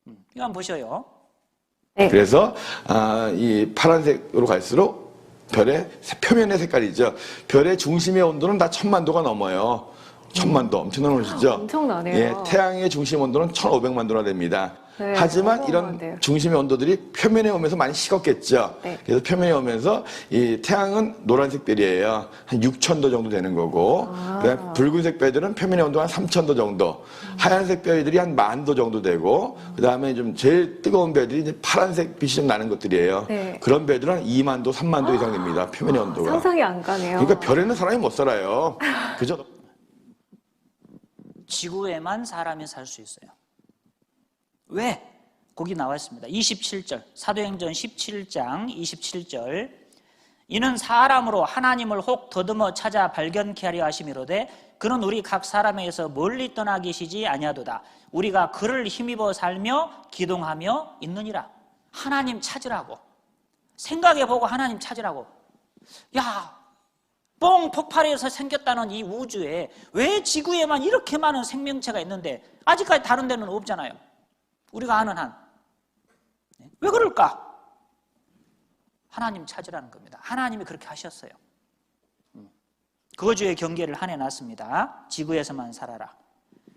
이거 한번 보셔요. 네. 그래서 이 파란색으로 갈수록 별의 표면의 색깔이죠. 별의 중심의 온도는 다 1000만 도가 넘어요. 1000만 도, 엄청난 것이죠. 엄청나네요. 예, 태양의 중심 온도는 1500만 도나 됩니다. 네, 하지만 어려운 이런 건데요. 중심의 온도들이 표면에 오면서 많이 식었겠죠. 네. 그래서 표면에 오면서 이 태양은 노란색 별이에요. 한 6,000도 정도 되는 거고, 그다음에 붉은색 별들은 표면의 온도가 한 3,000도 정도, 하얀색 별들이 한 10,000도 정도 되고, 그다음에 좀 제일 뜨거운 별들이 이제 파란색 빛이 좀 나는 것들이에요. 네. 그런 별들은 한 20,000도, 30,000도 이상 됩니다. 표면의 온도가. 상상이 안 가네요. 그러니까 별에는 사람이 못 살아요. 그죠? 지구에만 사람이 살 수 있어요. 왜? 거기 나와 있습니다. 27절, 사도행전 17장 27절. 이는 사람으로 하나님을 혹 더듬어 찾아 발견케 하려 하심이로되 그는 우리 각 사람에게서 멀리 떠나 계시지 아니하도다. 우리가 그를 힘입어 살며 기동하며 있느니라. 하나님 찾으라고. 생각해보고 하나님 찾으라고. 야, 뻥 폭발해서 생겼다는 이 우주에 왜 지구에만 이렇게 많은 생명체가 있는데 아직까지 다른 데는 없잖아요. 우리가 아는 한. 왜 그럴까? 하나님 찾으라는 겁니다. 하나님이 그렇게 하셨어요. 거주의 경계를 한해놨습니다. 지구에서만 살아라.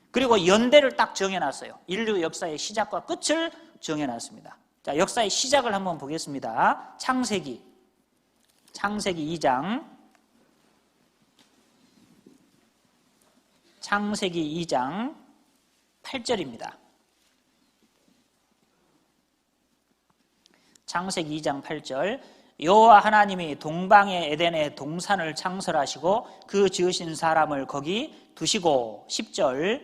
그리고 연대를 딱 정해놨어요. 인류 역사의 시작과 끝을 정해놨습니다. 자, 역사의 시작을 한번 보겠습니다. 창세기 2장. 창세기 2장 8절입니다. 창세기 2장 8절. 여호와 하나님이 동방의 에덴에 동산을 창설하시고 그 지으신 사람을 거기 두시고 10절.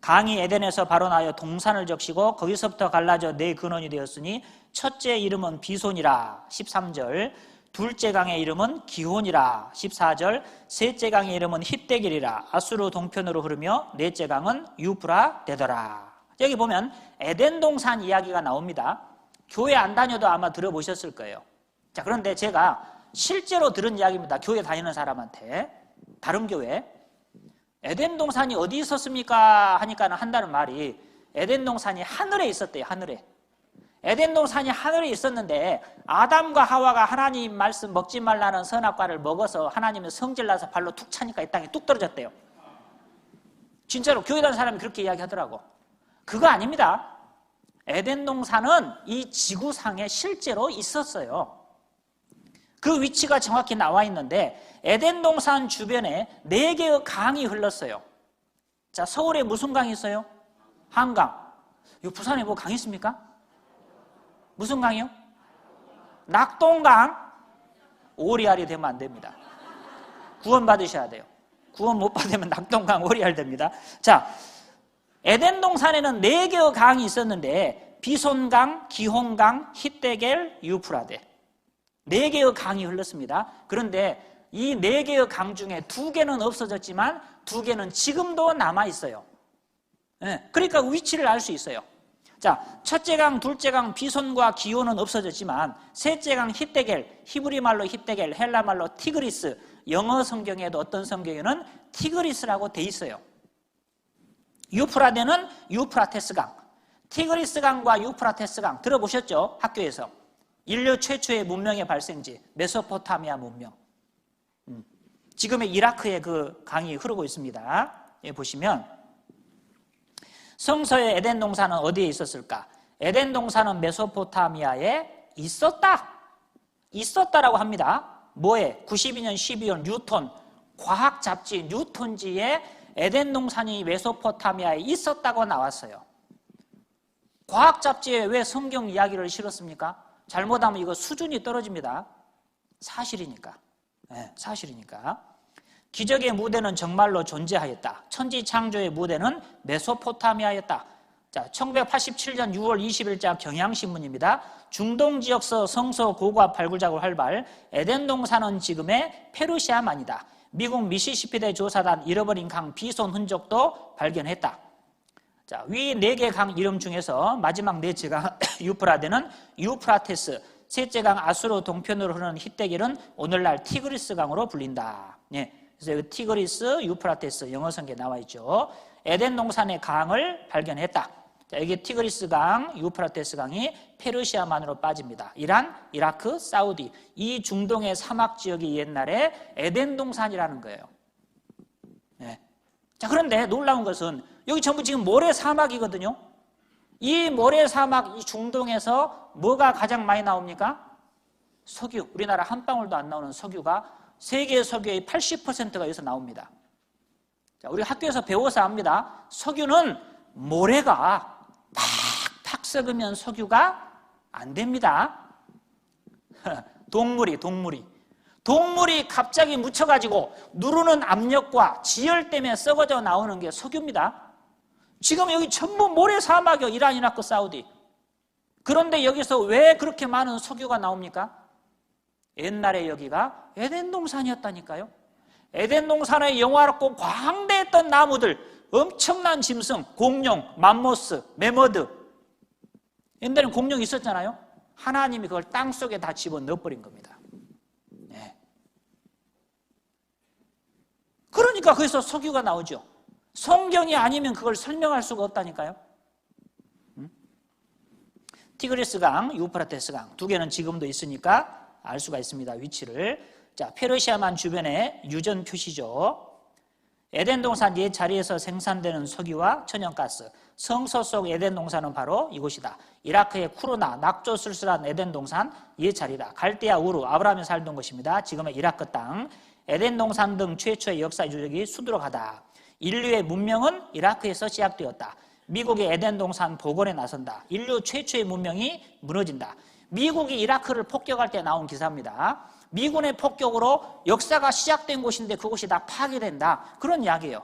강이 에덴에서 발원하여 동산을 적시고 거기서부터 갈라져 네 근원이 되었으니 첫째 이름은 비손이라 13절. 둘째 강의 이름은 기혼이라 14절. 셋째 강의 이름은 힛데길이라 아수르 동편으로 흐르며 넷째 강은 유프라 되더라. 여기 보면 에덴 동산 이야기가 나옵니다. 교회 안 다녀도 아마 들어보셨을 거예요. 자, 그런데 제가 실제로 들은 이야기입니다. 교회 다니는 사람한테. 다른 교회. 에덴 동산이 어디 있었습니까? 하니까 한다는 말이 에덴 동산이 하늘에 있었대요. 하늘에. 에덴 동산이 하늘에 있었는데 아담과 하와가 하나님 말씀 먹지 말라는 선악과를 먹어서 하나님의 성질나서 발로 툭 차니까 이 땅에 뚝 떨어졌대요. 진짜로 교회 다니는 사람이 그렇게 이야기하더라고. 그거 아닙니다. 에덴 동산은 이 지구상에 실제로 있었어요. 그 위치가 정확히 나와 있는데 에덴 동산 주변에 4개의 강이 흘렀어요. 자, 서울에 무슨 강이 있어요? 한강. 이 부산에 뭐 강 있습니까? 무슨 강이요? 낙동강. 오리알이 되면 안 됩니다. 구원 받으셔야 돼요. 구원 못 받으면 낙동강 오리알 됩니다. 자, 에덴 동산에는 4개의 강이 있었는데 비손강, 기혼강, 힛데겔, 유프라데 4개의 강이 흘렀습니다. 그런데 이 4개의 강 중에 2개는 없어졌지만 2개는 지금도 남아있어요. 네, 그러니까 위치를 알 수 있어요. 자, 첫째 강, 둘째 강, 비손과 기혼은 없어졌지만 셋째 강 힛데겔, 히브리 말로 힛데겔, 헬라 말로 티그리스, 영어 성경에도 어떤 성경에는 티그리스라고 돼 있어요. 유프라데는 유프라테스 강. 티그리스 강과 유프라테스 강 들어보셨죠? 학교에서. 인류 최초의 문명의 발생지 메소포타미아 문명. 지금의 이라크에 그 강이 흐르고 있습니다. 예, 보시면 성서의 에덴 동산은 어디에 있었을까? 에덴 동산은 메소포타미아에 있었다라고 합니다. 뭐에? 92년 12월 뉴턴 과학 잡지 뉴턴지에 에덴 동산이 메소포타미아에 있었다고 나왔어요. 과학 잡지에 왜 성경 이야기를 실었습니까? 잘못하면 이거 수준이 떨어집니다. 사실이니까. 네, 사실이니까. 기적의 무대는 정말로 존재하였다. 천지 창조의 무대는 메소포타미아였다. 자, 1987년 6월 20일자 경향신문입니다. 중동 지역서 성서 고고와 발굴작업 활발. 에덴 동산은 지금의 페르시아만이다. 미국 미시시피대 조사단 잃어버린 강 비손 흔적도 발견했다. 자, 위 4개 강 이름 중에서 마지막 넷째 강 유프라데는 유프라테스, 셋째 강 아수르 동편으로 흐르는 힛데겔은 오늘날 티그리스 강으로 불린다. 예, 그래서 여기 티그리스, 유프라테스 영어 성경에 나와 있죠. 에덴 동산의 강을 발견했다. 자, 여기 티그리스 강, 유프라테스 강이 페르시아만으로 빠집니다. 이란, 이라크, 사우디 이 중동의 사막 지역이 옛날에 에덴 동산이라는 거예요. 네. 자, 그런데 놀라운 것은 여기 전부 지금 모래 사막이거든요. 이 모래사막, 이 중동에서 뭐가 가장 많이 나옵니까? 석유. 우리나라 한 방울도 안 나오는 석유가 세계 석유의 80%가 여기서 나옵니다. 자, 우리 학교에서 배워서 압니다. 석유는 모래가 팍팍 썩으면 석유가 안 됩니다. 동물이 갑자기 묻혀가지고 누르는 압력과 지열 때문에 썩어져 나오는 게 석유입니다. 지금 여기 전부 모래사막이요. 이란, 이라크, 사우디. 그런데 여기서 왜 그렇게 많은 석유가 나옵니까? 옛날에 여기가 에덴 동산이었다니까요. 에덴 동산의 영화롭고 광대했던 나무들, 엄청난 짐승, 공룡, 맘모스, 메머드. 옛날에는 공룡이 있었잖아요. 하나님이 그걸 땅속에 다 집어넣어버린 겁니다. 네. 그러니까 거기서 석유가 나오죠. 성경이 아니면 그걸 설명할 수가 없다니까요. 티그리스강, 유프라테스강 두 개는 지금도 있으니까 알 수가 있습니다. 위치를. 자, 페르시아만 주변에 유전 표시죠. 에덴 동산 옛 자리에서 생산되는 석유와 천연가스, 성서 속 에덴 동산은 바로 이곳이다. 이라크의 쿠르나, 낙조 쓸쓸한 에덴 동산 옛 자리다. 갈대아 우르, 아브라함이 살던 곳입니다. 지금의 이라크 땅. 에덴 동산 등 최초의 역사 유적이 수두룩하다. 인류의 문명은 이라크에서 시작되었다. 미국의 에덴 동산 복원에 나선다. 인류 최초의 문명이 무너진다. 미국이 이라크를 폭격할 때 나온 기사입니다. 미군의 폭격으로 역사가 시작된 곳인데 그곳이 다 파괴된다. 그런 이야기예요.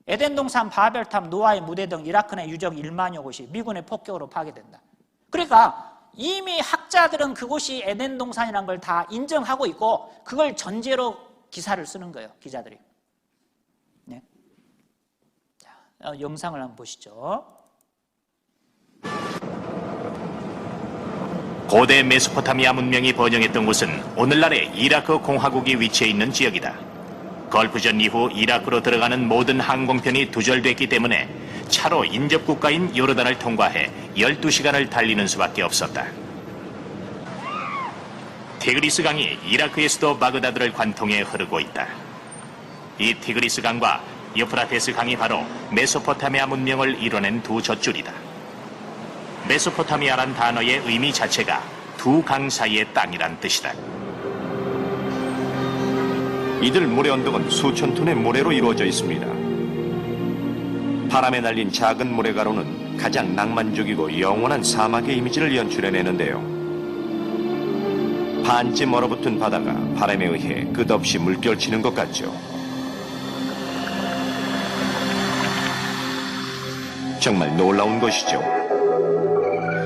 에덴 동산, 바벨탑, 노아의 무대 등 이라크 내 유적 1만여 곳이 미군의 폭격으로 파괴된다. 그러니까 이미 학자들은 그곳이 에덴 동산이라는 걸 다 인정하고 있고 그걸 전제로 기사를 쓰는 거예요. 기자들이. 네. 자, 영상을 한번 보시죠. 고대 메소포타미아 문명이 번영했던 곳은 오늘날의 이라크 공화국이 위치해 있는 지역이다. 걸프전 이후 이라크로 들어가는 모든 항공편이 두절됐기 때문에 차로 인접국가인 요르단을 통과해 12시간을 달리는 수밖에 없었다. 티그리스 강이 이라크의 수도 바그다드를 관통해 흐르고 있다. 이 티그리스 강과 유프라테스 강이 바로 메소포타미아 문명을 이뤄낸 두 젖줄이다. 메소포타미아란 단어의 의미 자체가 두 강 사이의 땅이란 뜻이다. 이들 모래 언덕은 수천 톤의 모래로 이루어져 있습니다. 바람에 날린 작은 모래가루는 가장 낭만적이고 영원한 사막의 이미지를 연출해내는데요. 반쯤 얼어붙은 바다가 바람에 의해 끝없이 물결치는 것 같죠. 정말 놀라운 것이죠.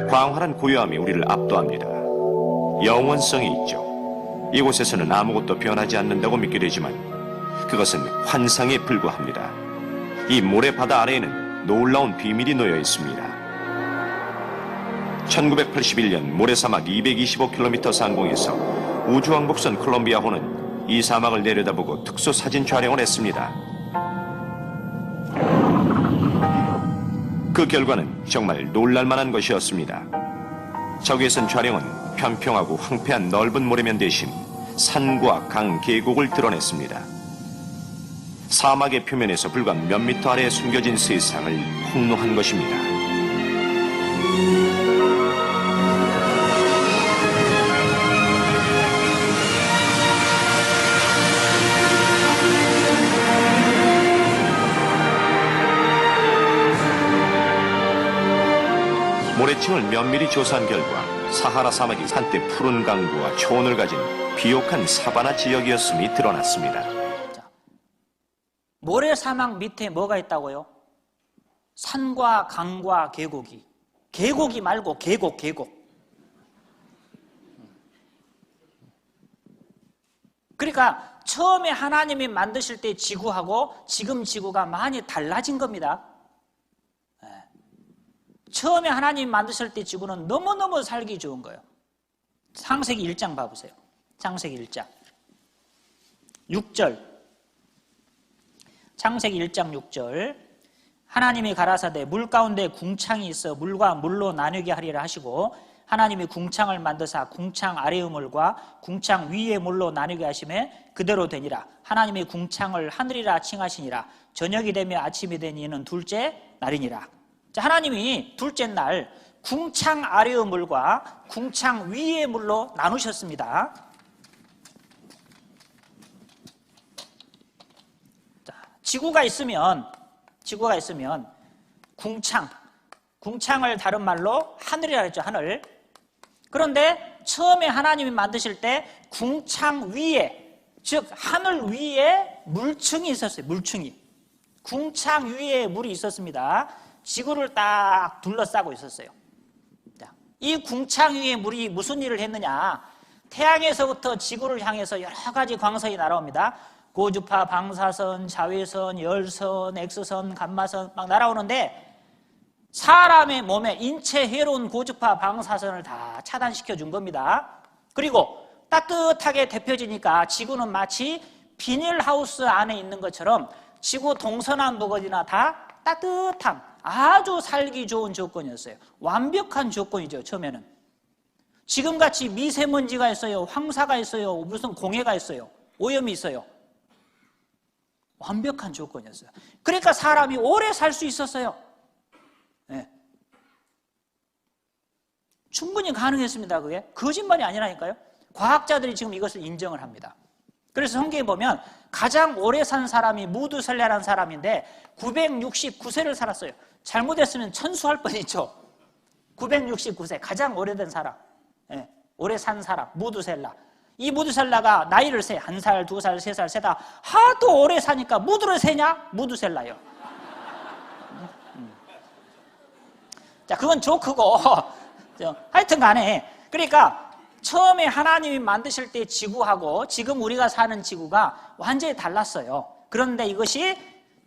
광활한 고요함이 우리를 압도합니다. 영원성이 있죠. 이곳에서는 아무것도 변하지 않는다고 믿게 되지만 그것은 환상에 불과합니다. 이 모래바다 아래에는 놀라운 비밀이 놓여 있습니다. 1981년 모래사막 225km 상공에서 우주왕복선 콜롬비아호는 이 사막을 내려다보고 특수 사진 촬영을 했습니다. 그 결과는 정말 놀랄만한 것이었습니다. 저기에선 촬영은 평평하고 황폐한 넓은 모래면 대신 산과 강, 계곡을 드러냈습니다. 사막의 표면에서 불과 몇 미터 아래에 숨겨진 세상을 폭로한 것입니다. 모래층을 면밀히 조사한 결과 사하라 사막이 한때 푸른 강구와 초원을 가진 비옥한 사바나 지역이었음이 드러났습니다. 모래사막 밑에 뭐가 있다고요? 산과 강과 계곡이. 계곡이 말고 계곡. 그러니까 처음에 하나님이 만드실 때 지구하고 지금 지구가 많이 달라진 겁니다. 처음에 하나님이 만드실 때 지구는 너무너무 살기 좋은 거예요. 창세기 1장 봐보세요. 창세기 1장 6절. 창세기 1장 6절. 하나님이 가라사대 물 가운데 궁창이 있어 물과 물로 나뉘게 하리라 하시고 하나님이 궁창을 만드사 궁창 아래의 물과 궁창 위의 물로 나뉘게 하심에 그대로 되니라. 하나님이 궁창을 하늘이라 칭하시니라. 저녁이 되며 아침이 되니 이는 둘째 날이니라. 자, 하나님이 둘째 날 궁창 아래의 물과 궁창 위의 물로 나누셨습니다. 자, 지구가 있으면 궁창을 다른 말로 하늘이라 했죠. 하늘. 그런데 처음에 하나님이 만드실 때 궁창 위에, 즉 하늘 위에 물층이 있었어요. 물층이. 궁창 위에 물이 있었습니다. 지구를 딱 둘러싸고 있었어요. 자, 이 궁창 위에 물이 무슨 일을 했느냐? 태양에서부터 지구를 향해서 여러 가지 광선이 날아옵니다. 고주파, 방사선, 자외선, 열선, 엑스선, 감마선 막 날아오는데 사람의 몸에 인체 해로운 고주파, 방사선을 다 차단시켜 준 겁니다. 그리고 따뜻하게 데펴지니까 지구는 마치 비닐하우스 안에 있는 것처럼 지구 동서남북 어디나 다 따뜻한 아주 살기 좋은 조건이었어요. 완벽한 조건이죠. 처음에는. 지금같이 미세먼지가 있어요. 황사가 있어요. 무슨 공해가 있어요. 오염이 있어요. 완벽한 조건이었어요. 그러니까 사람이 오래 살 수 있었어요. 네. 충분히 가능했습니다. 그게 거짓말이 아니라니까요. 과학자들이 지금 이것을 인정을 합니다. 그래서 성경에 보면 가장 오래 산 사람이 무두셀라라는 사람인데 969세를 살았어요. 잘못했으면 천수할 뻔했죠. 969세, 가장 오래된 사람, 네. 오래 산 사람, 무두셀라. 이 무두셀라가 나이를 세, 1살, 2살, 3살 세다 하도 오래 사니까 무두를 세냐? 무두셀라요. 자, 그건 조크고 하여튼 간에, 그러니까 처음에 하나님이 만드실 때 지구하고 지금 우리가 사는 지구가 완전히 달랐어요. 그런데 이것이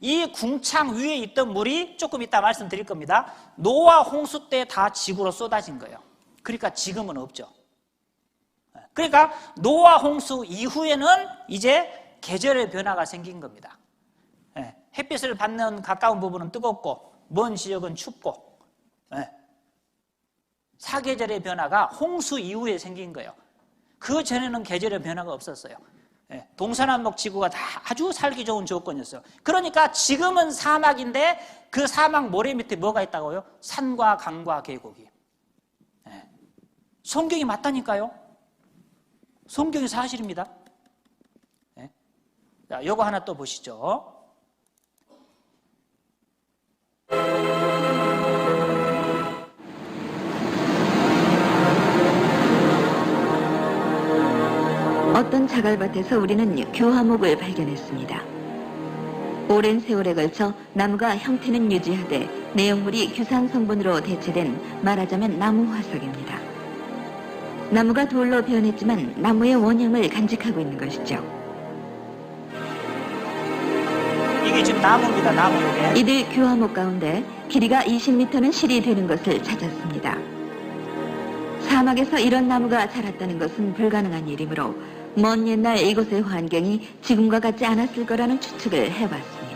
이 궁창 위에 있던 물이 조금 이따 말씀드릴 겁니다. 노아 홍수 때 다 지구로 쏟아진 거예요. 그러니까 지금은 없죠. 그러니까 노아 홍수 이후에는 이제 계절의 변화가 생긴 겁니다. 햇빛을 받는 가까운 부분은 뜨겁고 먼 지역은 춥고, 사계절의 변화가 홍수 이후에 생긴 거예요. 그 전에는 계절의 변화가 없었어요. 동서남북 지구가 다 아주 살기 좋은 조건이었어요. 그러니까 지금은 사막인데 그 사막 모래 밑에 뭐가 있다고요? 산과 강과 계곡이. 성경이 맞다니까요. 성경이 사실입니다. 자, 요거 하나 또 보시죠. 어떤 자갈밭에서 우리는 교화목을 발견했습니다. 오랜 세월에 걸쳐 나무가 형태는 유지하되 내용물이 규산 성분으로 대체된 말하자면 나무 화석입니다. 나무가 돌로 변했지만 나무의 원형을 간직하고 있는 것이죠. 이게 지금 나무입니다. 나무 이게. 이들 교화목 가운데 길이가 20m는 실이 되는 것을 찾았습니다. 사막에서 이런 나무가 자랐다는 것은 불가능한 일이므로 먼 옛날 이곳의 환경이 지금과 같지 않았을 거라는 추측을 해봤습니다.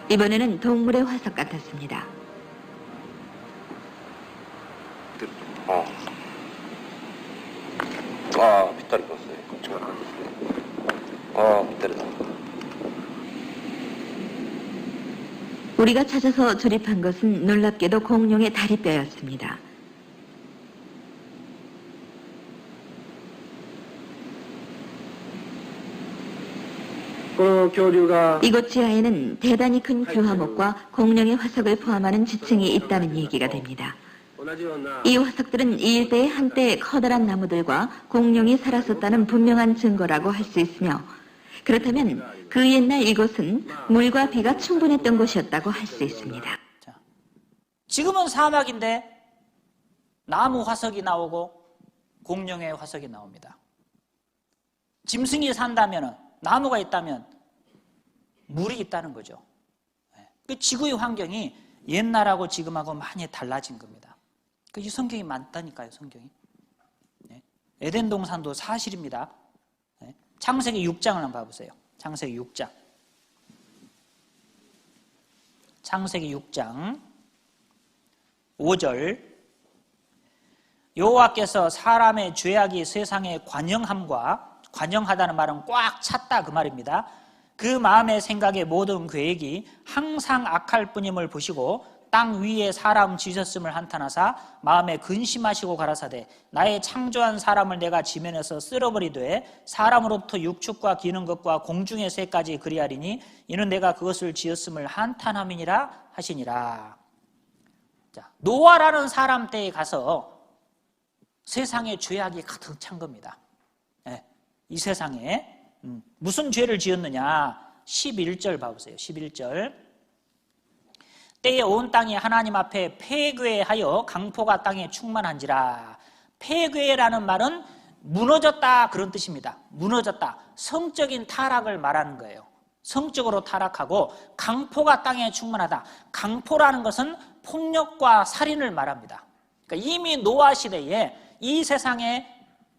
이번에는 동물의 화석 같았습니다. 빗다리 껐어요. 빗다리다. 우리가 찾아서 조립한 것은 놀랍게도 공룡의 다리뼈였습니다. 이곳 지하에는 대단히 큰 교화목과 공룡의 화석을 포함하는 지층이 있다는 얘기가 됩니다. 이 화석들은 이 일대에 한때 커다란 나무들과 공룡이 살았었다는 분명한 증거라고 할 수 있으며, 그렇다면 그 옛날 이곳은 물과 비가 충분했던 곳이었다고 할 수 있습니다. 지금은 사막인데 나무 화석이 나오고 공룡의 화석이 나옵니다. 짐승이 산다면, 나무가 있다면 물이 있다는 거죠. 그 지구의 환경이 옛날하고 지금하고 많이 달라진 겁니다. 이 성경이 맞다니까요, 성경이. 에덴 동산도 사실입니다. 창세기 6장을 한번 봐보세요. 창세기 6장. 창세기 6장 5절. 여호와께서 사람의 죄악이 세상에 관영하다는 말은 꽉 찼다 그 말입니다. 그 마음의 생각의 모든 계획이 항상 악할 뿐임을 보시고 땅 위에 사람 지으셨음을 한탄하사 마음에 근심하시고 가라사대 나의 창조한 사람을 내가 지면에서 쓸어버리되 사람으로부터 육축과 기는 것과 공중의 새까지 그리하리니 이는 내가 그것을 지었음을 한탄함이니라 하시니라. 자, 노아라는 사람 때에 가서 세상에 죄악이 가득 찬 겁니다. 네, 이 세상에 무슨 죄를 지었느냐? 11절 봐보세요. 11절. 때에 온 땅이 하나님 앞에 폐괴하여 강포가 땅에 충만한지라. 폐괴라는 말은 무너졌다 그런 뜻입니다. 무너졌다. 성적인 타락을 말하는 거예요. 성적으로 타락하고 강포가 땅에 충만하다. 강포라는 것은 폭력과 살인을 말합니다. 그러니까 이미 노아 시대에 이 세상에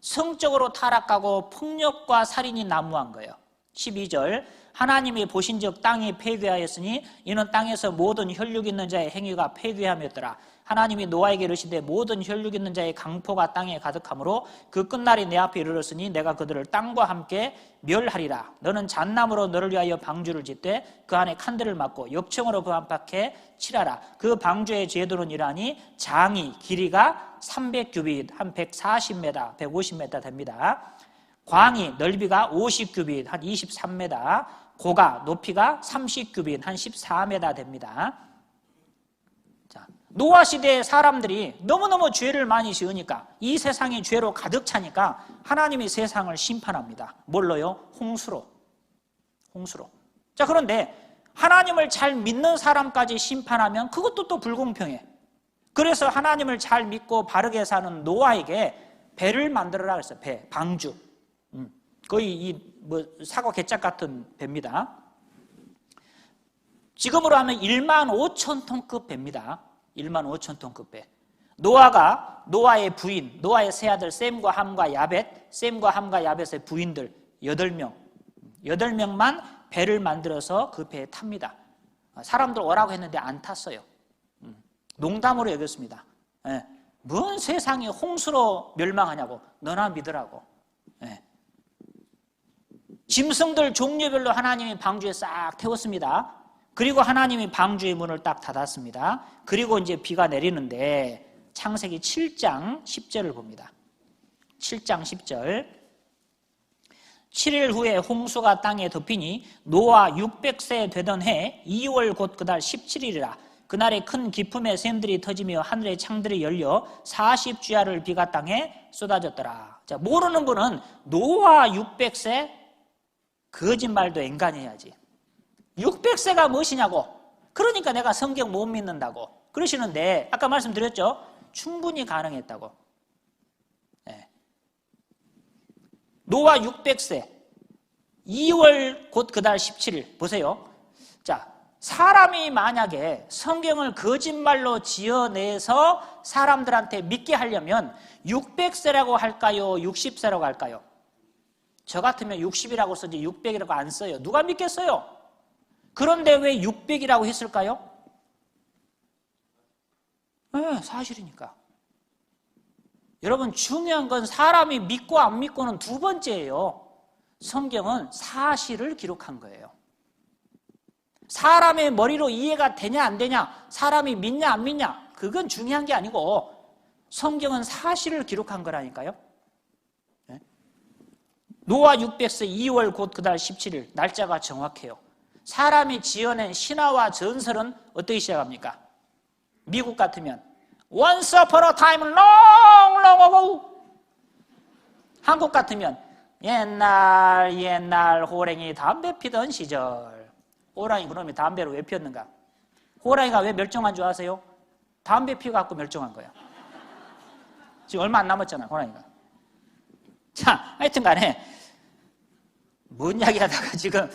성적으로 타락하고 폭력과 살인이 난무한 거예요. 12절. 하나님이 보신즉 땅이 폐괴하였으니 이는 땅에서 모든 혈육 있는 자의 행위가 폐괴함이었더라. 하나님이 노아에게 이르시되 모든 혈육 있는 자의 강포가 땅에 가득하므로 그 끝날이 내 앞에 이르렀으니 내가 그들을 땅과 함께 멸하리라. 너는 잣나무로 너를 위하여 방주를 짓되 그 안에 칸들을 막고 역청으로 그 안팎에 칠하라. 그 방주의 제도는 이러하니 장이 길이가 300규빗 한 140m 150m 됩니다. 광이 넓이가 50규빗 한 23m, 고가 높이가 30규빗 한 14m 됩니다. 자, 노아 시대의 사람들이 너무너무 죄를 많이 지으니까 이 세상이 죄로 가득 차니까 하나님이 세상을 심판합니다. 뭘로요? 홍수로. 자, 그런데 하나님을 잘 믿는 사람까지 심판하면 그것도 또 불공평해. 그래서 하나님을 잘 믿고 바르게 사는 노아에게 배를 만들어라 그랬어요. 배, 방주. 거의 사과 개짝 같은 배입니다. 지금으로 하면 15,000톤급 배입니다. 15,000톤급 배. 노아의 부인, 노아의 세 아들 셈과 함과 야벳, 셈과 함과 야벳의 부인들 8명만 배를 만들어서 그 배에 탑니다. 사람들 오라고 했는데 안 탔어요. 농담으로 여겼습니다. 뭔 세상이 홍수로 멸망하냐고. 너나 믿으라고. 짐승들 종류별로 하나님이 방주에 싹 태웠습니다. 그리고 하나님이 방주의 문을 딱 닫았습니다. 그리고 이제 비가 내리는데 창세기 7장 10절을 봅니다. 7장 10절. 7일 후에 홍수가 땅에 덮이니 노아 600세 되던 해 2월 곧 그달 17일이라. 그날에 큰 기품의 샘들이 터지며 하늘의 창들이 열려 40주야를 비가 땅에 쏟아졌더라. 자, 모르는 분은 노아 600세? 거짓말도 인간이 해야지. 600세가 무엇이냐고. 그러니까 내가 성경 못 믿는다고 그러시는데 아까 말씀드렸죠? 충분히 가능했다고. 노아 600세 2월 곧 그달 17일 보세요. 자, 사람이 만약에 성경을 거짓말로 지어내서 사람들한테 믿게 하려면 600세라고 할까요? 60세라고 할까요? 저 같으면 60이라고 쓰지 600이라고 안 써요. 누가 믿겠어요? 그런데 왜 600이라고 했을까요? 사실이니까. 여러분, 중요한 건 사람이 믿고 안 믿고는 두 번째예요. 성경은 사실을 기록한 거예요. 사람의 머리로 이해가 되냐 안 되냐, 사람이 믿냐 안 믿냐, 그건 중요한 게 아니고 성경은 사실을 기록한 거라니까요. 노아 600세 2월 곧 그달 17일 날짜가 정확해요. 사람이 지어낸 신화와 전설은 어떻게 시작합니까? 미국 같으면 Once upon a time long long ago. 한국 같으면 옛날 호랭이 담배 피던 시절. 호랑이 그러면 담배를 왜 피웠는가? 호랑이가 왜 멸종한 줄 아세요? 담배 피워갖고 멸종한 거예요. 지금 얼마 안 남았잖아요, 호랑이가. 자, 하여튼 간에 뭔 이야기 하다가 지금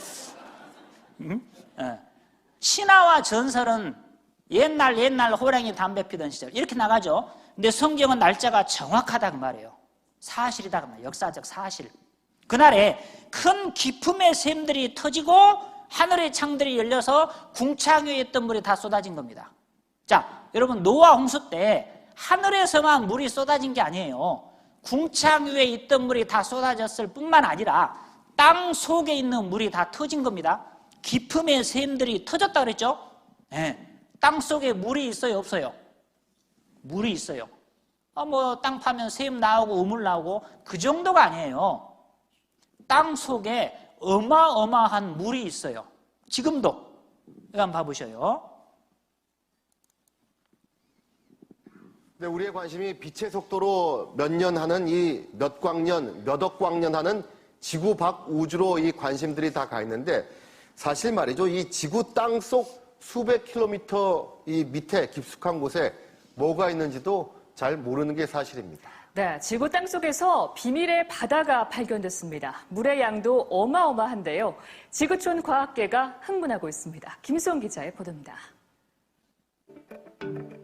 신화와 전설은 옛날 호랑이 담배 피던 시절 이렇게 나가죠. 근데 성경은 날짜가 정확하다 그 말이에요. 사실이다 그 말이에요. 역사적 사실. 그날에 큰 기품의 샘들이 터지고 하늘의 창들이 열려서 궁창 위에 있던 물이 다 쏟아진 겁니다. 자, 여러분, 노아 홍수 때 하늘에서만 물이 쏟아진 게 아니에요. 궁창 위에 있던 물이 다 쏟아졌을 뿐만 아니라 땅 속에 있는 물이 다 터진 겁니다. 깊음의 샘들이 터졌다 그랬죠? 네. 땅 속에 물이 있어요, 없어요? 물이 있어요. 땅 파면 샘 나오고 우물 나오고 그 정도가 아니에요. 땅 속에 어마어마한 물이 있어요. 지금도. 이거 한번 봐보셔요. 네, 우리의 관심이 빛의 속도로 몇 년 하는 이 몇 광년, 몇 억 광년 하는 지구 밖 우주로 이 관심들이 다 가 있는데 사실 말이죠. 이 지구 땅 속 수백 킬로미터 이 밑에 깊숙한 곳에 뭐가 있는지도 잘 모르는 게 사실입니다. 네, 지구 땅속에서 비밀의 바다가 발견됐습니다. 물의 양도 어마어마한데요. 지구촌 과학계가 흥분하고 있습니다. 김수영 기자의 보도입니다.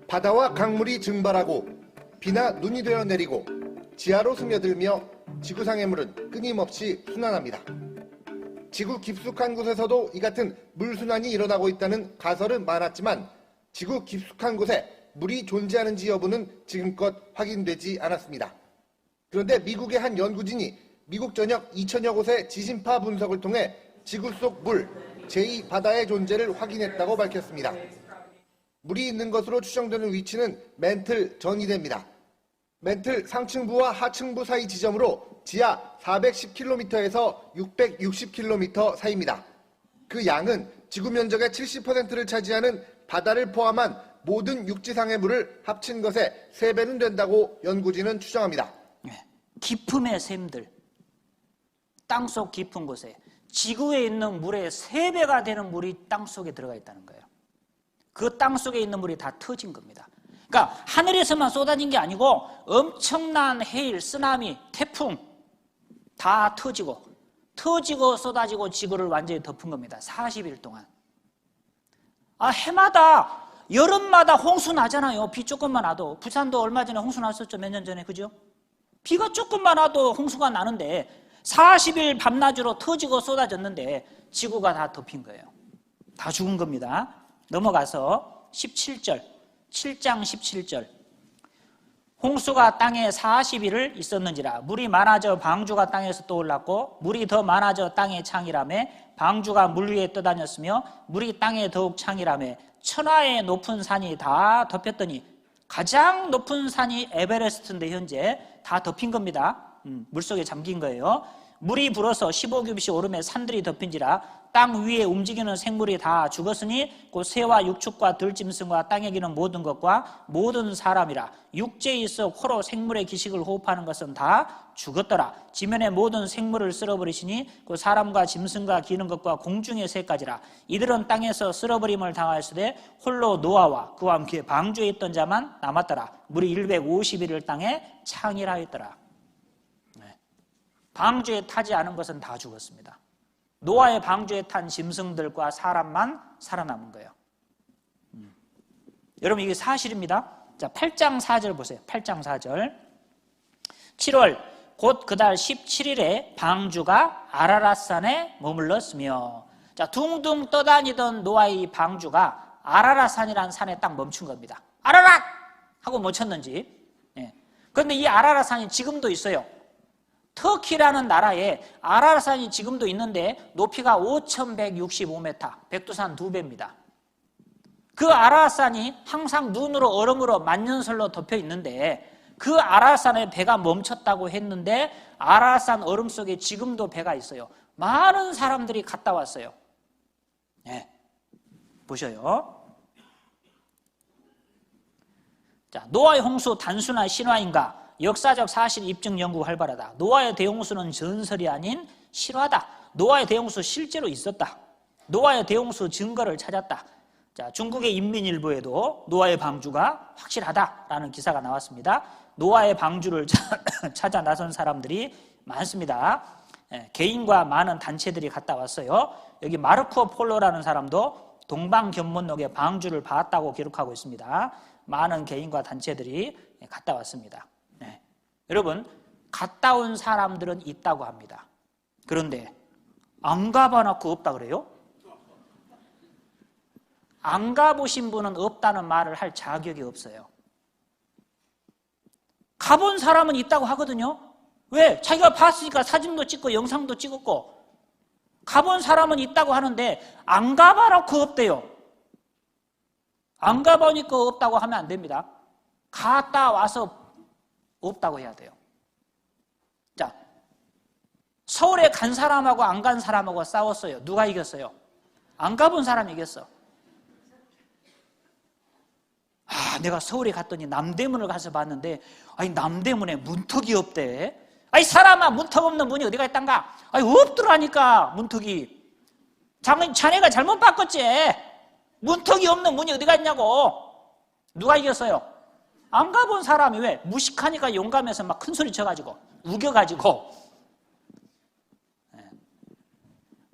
바다와 강물이 증발하고 비나 눈이 되어 내리고 지하로 스며들며 지구상의 물은 끊임없이 순환합니다. 지구 깊숙한 곳에서도 이 같은 물순환이 일어나고 있다는 가설은 많았지만 지구 깊숙한 곳에 물이 존재하는지 여부는 지금껏 확인되지 않았습니다. 그런데 미국의 한 연구진이 미국 전역 2천여 곳의 지진파 분석을 통해 지구 속 물, 제2바다의 존재를 확인했다고 밝혔습니다. 물이 있는 것으로 추정되는 위치는 멘틀 전이대입니다. 멘틀 상층부와 하층부 사이 지점으로 지하 410km에서 660km 사이입니다. 그 양은 지구 면적의 70%를 차지하는 바다를 포함한 모든 육지상의 물을 합친 것의 3배는 된다고 연구진은 추정합니다. 깊음의 샘들, 땅속 깊은 곳에 지구에 있는 물의 3배가 되는 물이 땅속에 들어가 있다는 거예요. 그 땅속에 있는 물이 다 터진 겁니다. 그러니까 하늘에서만 쏟아진 게 아니고 엄청난 해일, 쓰나미, 태풍 다 터지고 쏟아지고 지구를 완전히 덮은 겁니다. 40일 동안. 해마다 여름마다 홍수 나잖아요. 비 조금만 와도. 부산도 얼마 전에 홍수 났었죠. 몇 년 전에. 그죠? 비가 조금만 와도 홍수가 나는데 40일 밤낮으로 터지고 쏟아졌는데 지구가 다 덮인 거예요. 다 죽은 겁니다. 넘어가서 17절, 7장 17절. 홍수가 땅에 40일을 있었는지라 물이 많아져 방주가 땅에서 떠올랐고 물이 더 많아져 땅에 창이라매 방주가 물 위에 떠다녔으며 물이 땅에 더욱 창이라매 천하의 높은 산이 다 덮였더니 가장 높은 산이 에베레스트인데 현재 다 덮인 겁니다. 물속에 잠긴 거예요. 물이 불어서 15규빗이 오름에 산들이 덮인지라 땅 위에 움직이는 생물이 다 죽었으니 곧 새와 육축과 들짐승과 땅에 기는 모든 것과 모든 사람이라 육지에 있어 코로 생물의 기식을 호흡하는 것은 다 죽었더라. 지면의 모든 생물을 쓸어버리시니 곧 사람과 짐승과 기는 것과 공중의 새까지라. 이들은 땅에서 쓸어버림을 당하였으되 홀로 노아와 그와 함께 방주에 있던 자만 남았더라. 물이 150일을 땅에 창이라였더라. 방주에 타지 않은 것은 다 죽었습니다. 노아의 방주에 탄 짐승들과 사람만 살아남은 거예요. 여러분 이게 사실입니다. 자, 8장 4절 보세요. 8장 4절. 7월 곧 그달 17일에 방주가 아라랏산에 머물렀으며 자, 둥둥 떠다니던 노아의 방주가 아라랏산이라는 산에 딱 멈춘 겁니다. 아라랏! 하고 멈췄는지. 그런데 이 아라랏산이 지금도 있어요. 터키라는 나라에 아라랏산이 지금도 있는데 높이가 5,165m, 백두산 2배입니다. 그 아라랏산이 항상 눈으로 얼음으로 만년설로 덮여 있는데 그 아라랏산에 배가 멈췄다고 했는데 아라랏산 얼음 속에 지금도 배가 있어요. 많은 사람들이 갔다 왔어요. 보셔요. 자, 노아의 홍수 단순한 신화인가? 역사적 사실 입증 연구 활발하다. 노아의 대홍수는 전설이 아닌 실화다. 노아의 대홍수 실제로 있었다. 노아의 대홍수 증거를 찾았다. 자, 중국의 인민일보에도 노아의 방주가 확실하다라는 기사가 나왔습니다. 노아의 방주를 찾아 나선 사람들이 많습니다. 개인과 많은 단체들이 갔다 왔어요. 여기 마르코 폴로라는 사람도 동방견문록의 방주를 봤다고 기록하고 있습니다. 많은 개인과 단체들이 갔다 왔습니다. 여러분, 갔다 온 사람들은 있다고 합니다. 그런데 안 가봐놓고 없다 그래요? 안 가보신 분은 없다는 말을 할 자격이 없어요. 가본 사람은 있다고 하거든요. 왜? 자기가 봤으니까 사진도 찍고 영상도 찍었고 가본 사람은 있다고 하는데 안 가봐놓고 없대요. 안 가보니까 없다고 하면 안 됩니다. 갔다 와서 없다고 해야 돼요. 자, 서울에 간 사람하고 안 간 사람하고 싸웠어요. 누가 이겼어요? 안 가본 사람이 이겼어. 내가 서울에 갔더니 남대문을 가서 봤는데 아니 남대문에 문턱이 없대. 아니 사람아, 문턱 없는 문이 어디가 있단가? 아니 없더라니까 문턱이. 자네가 잘못 바꿨지. 문턱이 없는 문이 어디가 있냐고. 누가 이겼어요? 안 가본 사람이. 왜? 무식하니까 용감해서 막 큰 소리 쳐가지고 우겨가지고.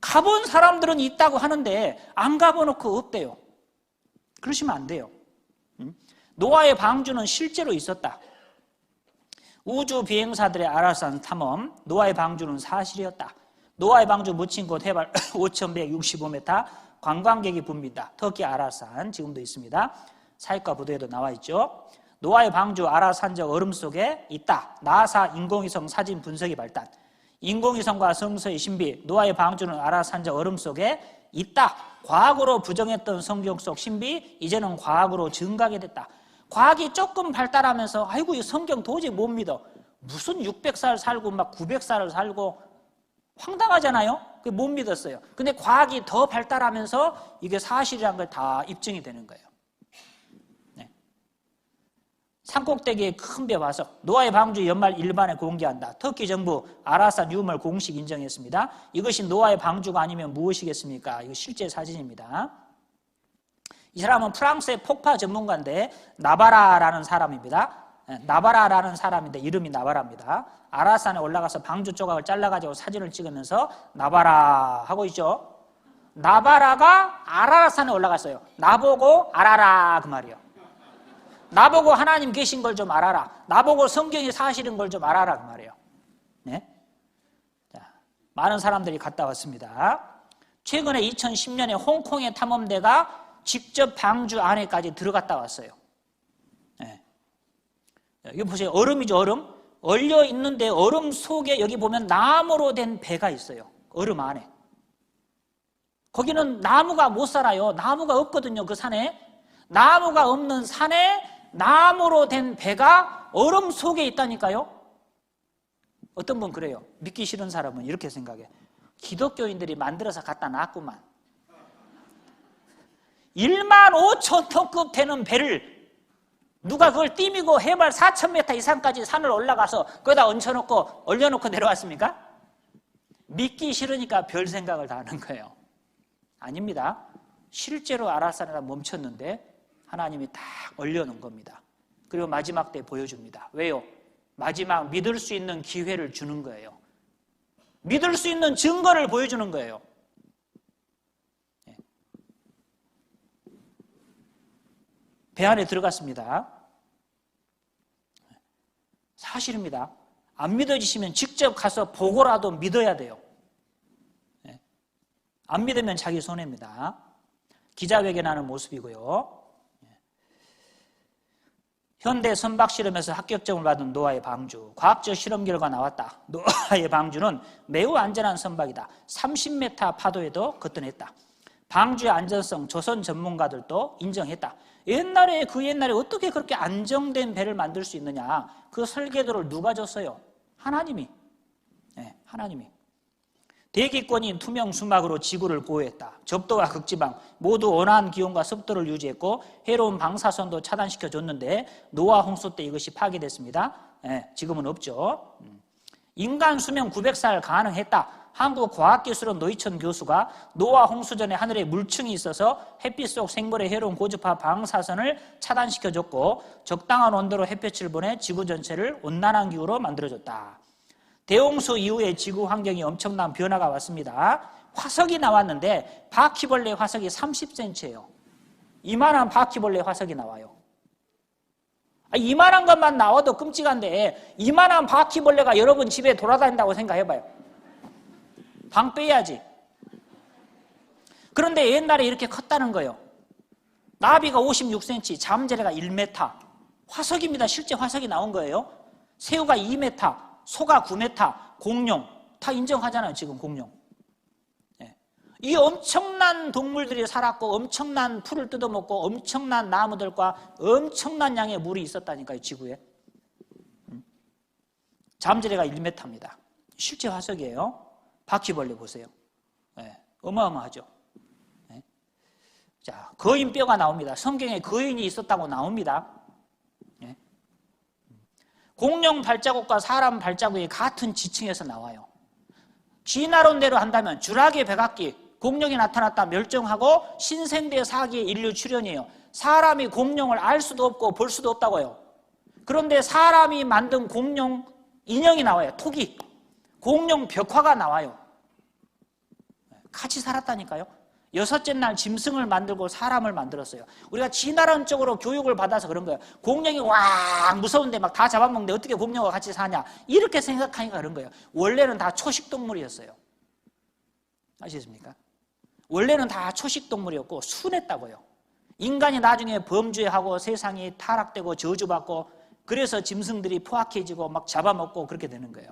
가본 사람들은 있다고 하는데 안 가봐놓고 없대요. 그러시면 안 돼요. 노아의 방주는 실제로 있었다. 우주 비행사들의 아라산 탐험, 노아의 방주는 사실이었다. 노아의 방주 묻힌 곳 해발 5,165m, 관광객이 붐빈다. 터키 아라산 지금도 있습니다. 사익과 보도에도 나와 있죠. 노아의 방주 아라산적 얼음 속에 있다. 나사 인공위성 사진 분석이 발달. 인공위성과 성서의 신비, 노아의 방주는 아라산적 얼음 속에 있다. 과학으로 부정했던 성경 속 신비, 이제는 과학으로 증가하게 됐다. 과학이 조금 발달하면서 아이고 이 성경 도저히 못 믿어. 무슨 600살 살고 막 900살을 살고 황당하잖아요. 못 믿었어요. 근데 과학이 더 발달하면서 이게 사실이라는 걸 다 입증이 되는 거예요. 네. 산꼭대기에 큰 배 화석, 노아의 방주 연말 일반에 공개한다. 터키 정부 아라산 유물 공식 인정했습니다. 이것이 노아의 방주가 아니면 무엇이겠습니까? 이거 실제 사진입니다. 이 사람은 프랑스의 폭파 전문가인데 나바라라는 사람입니다. 나바라라는 사람인데 이름이 나바라입니다. 아라산에 올라가서 방주 조각을 잘라가지고 사진을 찍으면서 나바라 하고 있죠. 나바라가 아라산에 올라갔어요. 나보고 알아라 그 말이에요. 나보고 하나님 계신 걸 좀 알아라. 나보고 성경이 사실인 걸 좀 알아라 그 말이에요. 네? 자, 많은 사람들이 갔다 왔습니다. 최근에 2010년에 홍콩의 탐험대가 직접 방주 안에까지 들어갔다 왔어요. 네. 여기 보세요. 얼음이죠, 얼음. 얼려 있는데 얼음 속에 여기 보면 나무로 된 배가 있어요. 얼음 안에. 거기는 나무가 못 살아요. 나무가 없거든요, 그 산에. 나무가 없는 산에 나무로 된 배가 얼음 속에 있다니까요. 어떤 분 그래요. 믿기 싫은 사람은 이렇게 생각해. 기독교인들이 만들어서 갖다 놨구만. 15,000톤급 되는 배를 누가 그걸 띠미고 해발 4,000m 이상까지 산을 올라가서 거기다 얹혀놓고 얼려놓고 내려왔습니까? 믿기 싫으니까 별 생각을 다 하는 거예요. 아닙니다. 실제로 아라산에다 멈췄는데 하나님이 딱 얼려놓은 겁니다. 그리고 마지막 때 보여줍니다. 왜요? 마지막 믿을 수 있는 기회를 주는 거예요. 믿을 수 있는 증거를 보여주는 거예요. 배 안에 들어갔습니다. 사실입니다. 안 믿어지시면 직접 가서 보고라도 믿어야 돼요. 안 믿으면 자기 손해입니다. 기자회견하는 모습이고요. 현대 선박 실험에서 합격점을 받은 노아의 방주. 과학적 실험 결과 나왔다. 노아의 방주는 매우 안전한 선박이다. 30m 파도에도 거뜬했다. 방주의 안전성 조선 전문가들도 인정했다. 옛날에 어떻게 그렇게 안정된 배를 만들 수 있느냐. 그 설계도를 누가 줬어요? 하나님이. 네, 하나님이. 대기권인 투명 수막으로 지구를 보호했다. 적도와 극지방 모두 온화한 기온과 습도를 유지했고 해로운 방사선도 차단시켜줬는데 노아 홍수 때 이것이 파괴됐습니다. 네, 지금은 없죠. 인간 수명 900살 가능했다. 한국과학기술원 노희천 교수가 노아 홍수 전에 하늘에 물층이 있어서 햇빛 속 생물의 해로운 고주파 방사선을 차단시켜줬고 적당한 온도로 햇볕을 보내 지구 전체를 온난한 기후로 만들어줬다. 대홍수 이후에 지구 환경이 엄청난 변화가 왔습니다. 화석이 나왔는데 바퀴벌레 화석이 30cm예요. 이만한 바퀴벌레 화석이 나와요. 이만한 것만 나와도 끔찍한데 이만한 바퀴벌레가 여러분 집에 돌아다닌다고 생각해봐요. 방 빼야지. 그런데 옛날에 이렇게 컸다는 거예요. 나비가 56cm, 잠재래가 1m. 화석입니다. 실제 화석이 나온 거예요. 새우가 2m, 소가 9m, 공룡 다 인정하잖아요. 지금 공룡. 이 엄청난 동물들이 살았고 엄청난 풀을 뜯어먹고 엄청난 나무들과 엄청난 양의 물이 있었다니까요. 지구에. 잠재래가 1m입니다. 실제 화석이에요. 바퀴벌레 보세요. 어마어마하죠. 자, 거인뼈가 나옵니다. 성경에 거인이 있었다고 나옵니다. 공룡 발자국과 사람 발자국이 같은 지층에서 나와요. 진화론대로 한다면 주라기 백악기, 공룡이 나타났다 멸종하고 신생대 사기의 인류 출현이에요. 사람이 공룡을 알 수도 없고 볼 수도 없다고요. 그런데 사람이 만든 공룡 인형이 나와요. 토기. 공룡 벽화가 나와요. 같이 살았다니까요. 6째 날 짐승을 만들고 사람을 만들었어요. 우리가 진화론적으로 교육을 받아서 그런 거예요. 공룡이 와 무서운데 막 다 잡아먹는데 어떻게 공룡과 같이 사냐 이렇게 생각하니까 그런 거예요. 원래는 다 초식동물이었어요. 아시겠습니까? 원래는 다 초식동물이었고 순했다고요. 인간이 나중에 범죄하고 세상이 타락되고 저주받고 그래서 짐승들이 포악해지고 막 잡아먹고 그렇게 되는 거예요.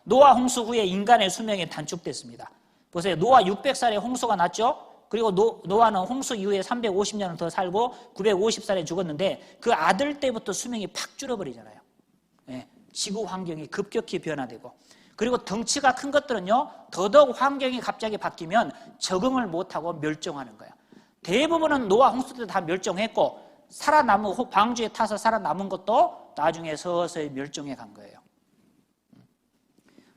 노아 홍수 후에 인간의 수명이 단축됐습니다. 보세요. 노아 600살에 홍수가 났죠. 그리고 노아는 홍수 이후에 350년을 더 살고 950살에 죽었는데 그 아들 때부터 수명이 팍 줄어버리잖아요. 지구 환경이 급격히 변화되고 그리고 덩치가 큰 것들은요 더더욱 환경이 갑자기 바뀌면 적응을 못하고 멸종하는 거예요. 대부분은 노아 홍수 때 다 멸종했고 살아남은 방주에 타서 살아남은 것도 나중에 서서히 멸종해 간 거예요.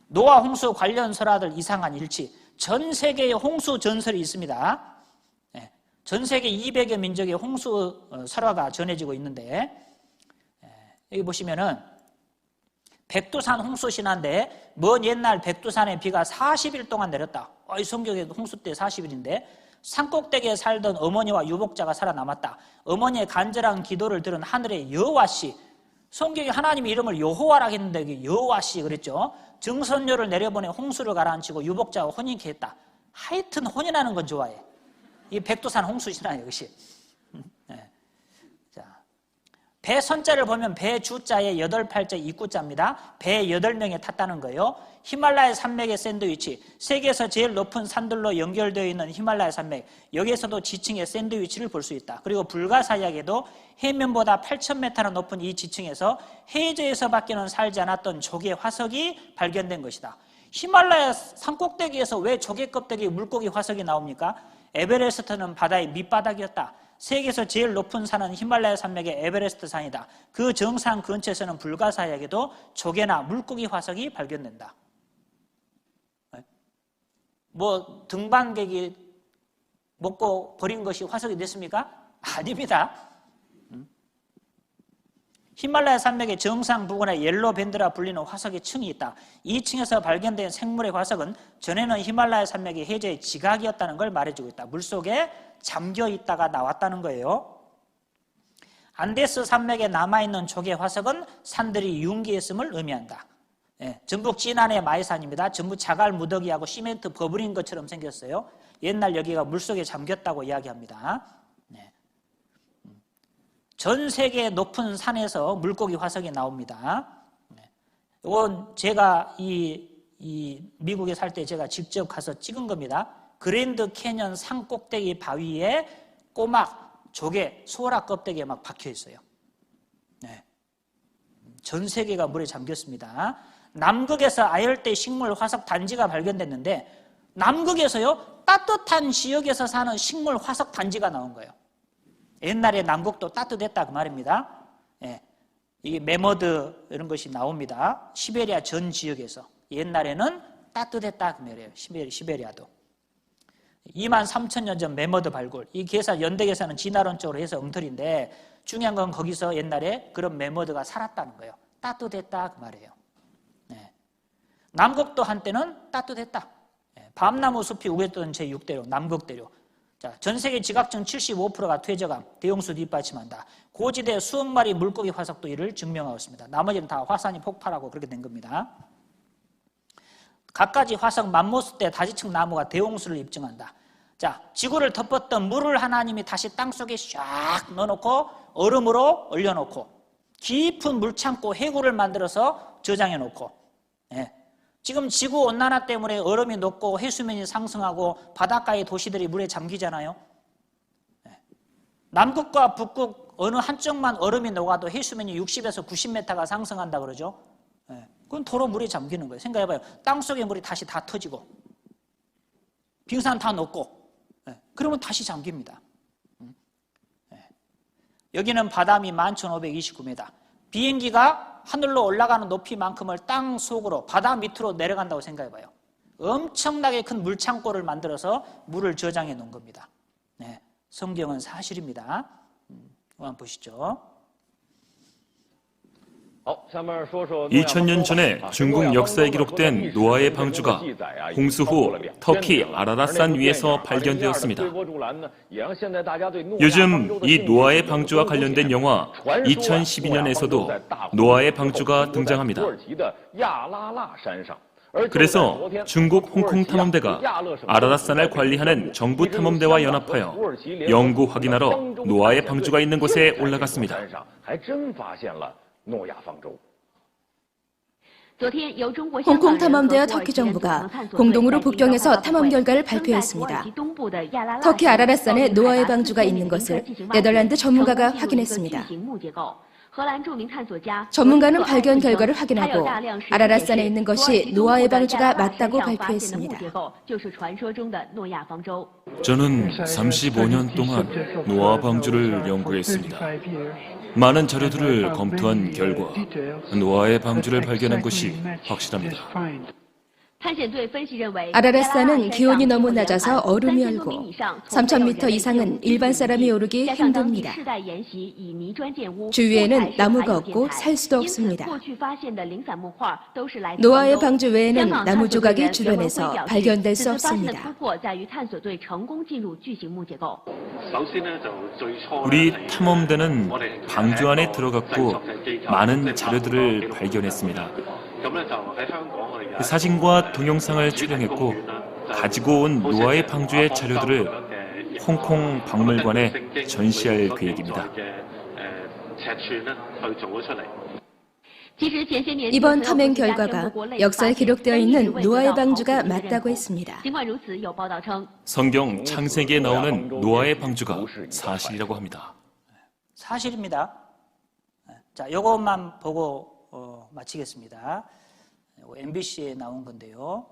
노아 홍수 관련 설화들 이상한 일치. 전 세계에 홍수 전설이 있습니다. 전 세계 200여 민족의 홍수 설화가 전해지고 있는데 여기 보시면은 백두산 홍수 신화인데 먼 옛날 백두산에 비가 40일 동안 내렸다. 이 성경에 홍수 때 40일인데 산꼭대기에 살던 어머니와 유복자가 살아남았다. 어머니의 간절한 기도를 들은 하늘의 여호와씨. 성경에 하나님의 이름을 여호와라고 했는데 여기 여호와씨 그랬죠. 증선료를 내려보내 홍수를 가라앉히고 유복자와 혼인케 했다. 하여튼 혼인하는 건 좋아해. 이 백두산 홍수 신화예요. 이것이. 배 선자를 보면 배 주자에 8팔자 입구자입니다. 배 8명이 탔다는 거예요. 히말라야 산맥의 샌드위치, 세계에서 제일 높은 산들로 연결되어 있는 히말라야 산맥, 여기에서도 지층의 샌드위치를 볼 수 있다. 그리고 불가사의하게도 해면보다 8,000m나 높은 이 지층에서 해저에서밖에는 살지 않았던 조개 화석이 발견된 것이다. 히말라야 산꼭대기에서 왜 조개 껍데기 물고기 화석이 나옵니까? 에베레스트는 바다의 밑바닥이었다. 세계에서 제일 높은 산은 히말라야 산맥의 에베레스트 산이다. 그 정상 근처에서는 불가사의하게도 조개나 물고기 화석이 발견된다. 뭐 등반객이 먹고 버린 것이 화석이 됐습니까? 아닙니다. 히말라야 산맥의 정상 부근에 옐로 밴드라 불리는 화석의 층이 있다. 이 층에서 발견된 생물의 화석은 전에는 히말라야 산맥의 해저의 지각이었다는 걸 말해주고 있다. 물속에 잠겨 있다가 나왔다는 거예요. 안데스 산맥에 남아있는 조개 화석은 산들이 융기했음을 의미한다. 전북 진안의 마이산입니다. 전부 자갈 무더기하고 시멘트 버블인 것처럼 생겼어요. 옛날 여기가 물속에 잠겼다고 이야기합니다. 전 세계 높은 산에서 물고기 화석이 나옵니다. 이건 제가 이 미국에 살 때 제가 직접 가서 찍은 겁니다. 그랜드 캐년 산 꼭대기 바위에 꼬막, 조개, 소라 껍데기에 막 박혀 있어요. 전 세계가 물에 잠겼습니다. 남극에서 아열대 식물 화석 단지가 발견됐는데 남극에서요 따뜻한 지역에서 사는 식물 화석 단지가 나온 거예요. 옛날에 남극도 따뜻했다 그 말입니다. 이게 매머드 이런 것이 나옵니다. 시베리아 전 지역에서 옛날에는 따뜻했다 그 말이에요. 시베리아도 23,000년 전 매머드 발굴. 이 계산 연대 계산은 진화론적으로 해서 엉터리인데 중요한 건 거기서 옛날에 그런 매머드가 살았다는 거예요. 따뜻했다 그 말이에요. 남극도 한때는 따뜻했다. 밤나무 숲이 우겼던 제6대로 남극대로. 자, 전 세계 지각층 75%가 퇴적함, 대용수 뒷받침한다. 고지대 수억 마리 물고기 화석도 이를 증명하고 있습니다. 나머지는 다 화산이 폭발하고 그렇게 된 겁니다. 갖가지 화석 맘모스 때 다지층 나무가 대홍수를 입증한다. 자, 지구를 덮었던 물을 하나님이 다시 땅속에 샥 넣어놓고 얼음으로 얼려놓고 깊은 물창고 해구를 만들어서 저장해 놓고, 예. 지금 지구온난화 때문에 얼음이 녹고 해수면이 상승하고 바닷가의 도시들이 물에 잠기잖아요. 예. 남극과 북극 어느 한쪽만 얼음이 녹아도 해수면이 60에서 90m가 상승한다 그러죠. 예. 그건 도로 물에 잠기는 거예요. 생각해봐요. 땅속의 물이 다시 다 터지고 빙산 다 녹고, 예. 그러면 다시 잠깁니다. 여기는 바다미 11,529m. 비행기가 하늘로 올라가는 높이만큼을 땅 속으로 바다 밑으로 내려간다고 생각해봐요. 엄청나게 큰 물창고를 만들어서 물을 저장해 놓은 겁니다. 네, 성경은 사실입니다. 한번 보시죠. 2000년 전에 중국 역사에 기록된 노아의 방주가 홍수 후 터키 아라랏산 위에서 발견되었습니다. 요즘 이 노아의 방주와 관련된 영화 2012년에서도 노아의 방주가 등장합니다. 그래서 중국 홍콩 탐험대가 아라랏산을 관리하는 정부 탐험대와 연합하여 영구 확인하러 노아의 방주가 있는 곳에 올라갔습니다. 홍콩 탐험대와 터키 정부가 공동으로 북경에서 탐험 결과를 발표했습니다. 터키 아라랏산에 노아의 방주가 있는 것을 네덜란드 전문가가 확인했습니다. 전문가는 발견 결과를 확인하고 아라랏산에 있는 것이 노아의 방주가 맞다고 발표했습니다. 저는 35년 동안 노아 방주를 연구했습니다. 많은 자료들을 검토한 결과 노아의 방주를 발견한 것이 확실합니다. 아라랏산은 기온이 너무 낮아서 얼음이 얼고 3,000m 이상은 일반 사람이 오르기 힘듭니다. 주위에는 나무가 없고 살 수도 없습니다. 노아의 방주 외에는 나무 조각이 주변에서 발견될 수 없습니다. 우리 탐험대는 방주 안에 들어갔고 많은 자료들을 발견했습니다. 사진과 동영상을 촬영했고 가지고 온 노아의 방주의 자료들을 홍콩 박물관에 전시할 계획입니다. 이번 탐행 결과가 역사에 기록되어 있는 노아의 방주가 맞다고 했습니다. 성경 창세기에 나오는 노아의 방주가 사실이라고 합니다. 사실입니다. 자, 요것만 보고 마치겠습니다. MBC에 나온 건데요.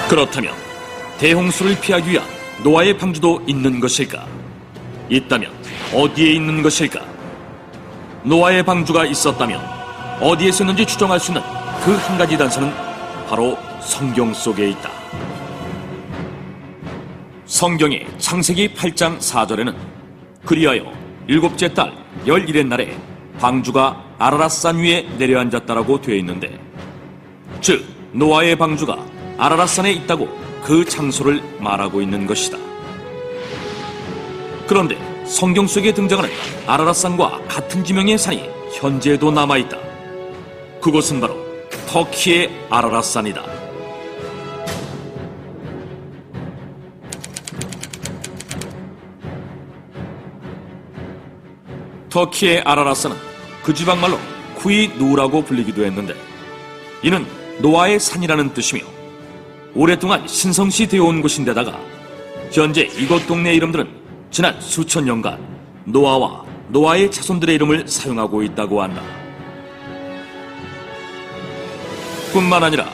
그렇다면 대홍수를 피하기 위한 노아의 방주도 있는 것일까? 있다면 어디에 있는 것일까? 노아의 방주가 있었다면 어디에 있었는지 추정할 수 있는 그 한 가지 단서는 바로 성경 속에 있다. 성경의 창세기 8장 4절에는 그리하여 일곱째 달 11의 날에 방주가 아라랏산 위에 내려앉았다라고 되어 있는데, 즉 노아의 방주가 아라랏산에 있다고 그 장소를 말하고 있는 것이다. 그런데 성경 속에 등장하는 아라랏산과 같은 지명의 산이 현재도 남아있다. 그곳은 바로 터키의 아라랏산이다. 터키의 아라랏산은 그 지방말로 쿠이누라고 불리기도 했는데, 이는 노아의 산이라는 뜻이며 오랫동안 신성시 되어온 곳인데다가 현재 이곳 동네 이름들은 지난 수천 년간 노아와 노아의 자손들의 이름을 사용하고 있다고 한다. 뿐만 아니라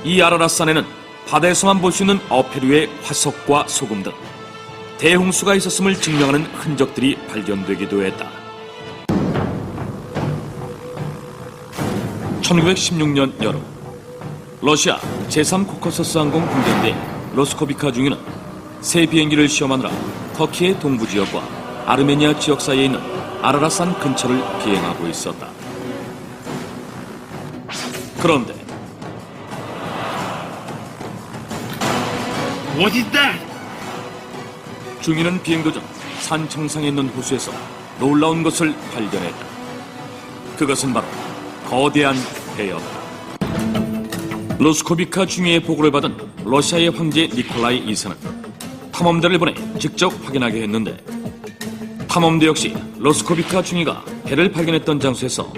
이 아라랏산에는 바다에서만 볼 수 있는 어패류의 화석과 소금 등 대홍수가 있었음을 증명하는 흔적들이 발견되기도 했다. 1916년 여름, 러시아 제3코커서스 항공 군대인데 로스코비카 중위는 새 비행기를 시험하느라 터키의 동부 지역과 아르메니아 지역 사이에 있는 아라랏산 근처를 비행하고 있었다. 그런데 중위는 비행 도중 산 정상에 있는 호수에서 놀라운 것을 발견했다. 그것은 바로 거대한 배였다. 로스코비카 중위의 보고를 받은 러시아의 황제 니콜라이 2세는 탐험대를 보내 직접 확인하게 했는데 탐험대 역시 러스코비카 중위가 배를 발견했던 장소에서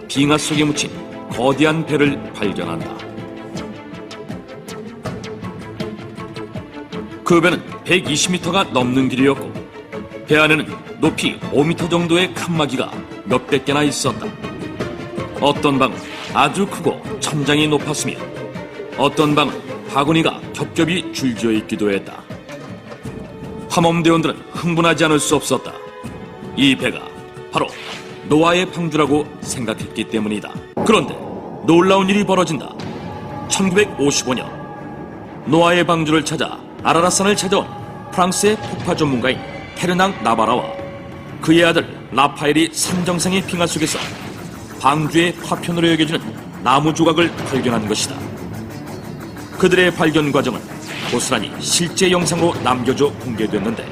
빙하 속에 묻힌 거대한 배를 발견한다. 그 배는 120m가 넘는 길이었고 배 안에는 높이 5m 정도의 칸막이가 몇백 개나 있었다. 어떤 방은 아주 크고 천장이 높았으며 어떤 방은 바구니가 겹겹이 줄지어 있기도 했다. 탐험대원들은 흥분하지 않을 수 없었다. 이 배가 바로 노아의 방주라고 생각했기 때문이다. 그런데 놀라운 일이 벌어진다. 1955년 노아의 방주를 찾아 아라랏산을 찾아온 프랑스의 폭파 전문가인 페르낭 나바라와 그의 아들 라파엘이 산 정상의 빙하 속에서 방주의 파편으로 여겨지는 나무 조각을 발견한 것이다. 그들의 발견 과정은 고스란히 실제 영상으로 남겨져 공개됐는데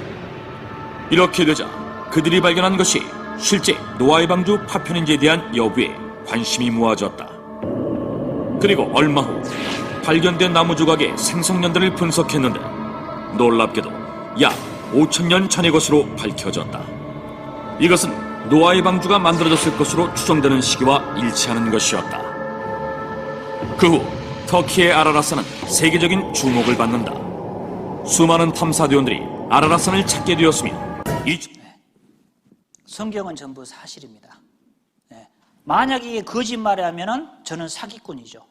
이렇게 되자 그들이 발견한 것이 실제 노아의 방주 파편인지에 대한 여부에 관심이 모아졌다. 그리고 얼마 후 발견된 나무 조각의 생성년대를 분석했는데 놀랍게도 약 5,000년 전의 것으로 밝혀졌다. 이것은 노아의 방주가 만들어졌을 것으로 추정되는 시기와 일치하는 것이었다. 그 후 터키의 아라랏산은 세계적인 주목을 받는다. 수많은 탐사대원들이 아라랏산을 찾게 되었으며 성경은 전부 사실입니다. 만약 이게 거짓말이라면 저는 사기꾼이죠.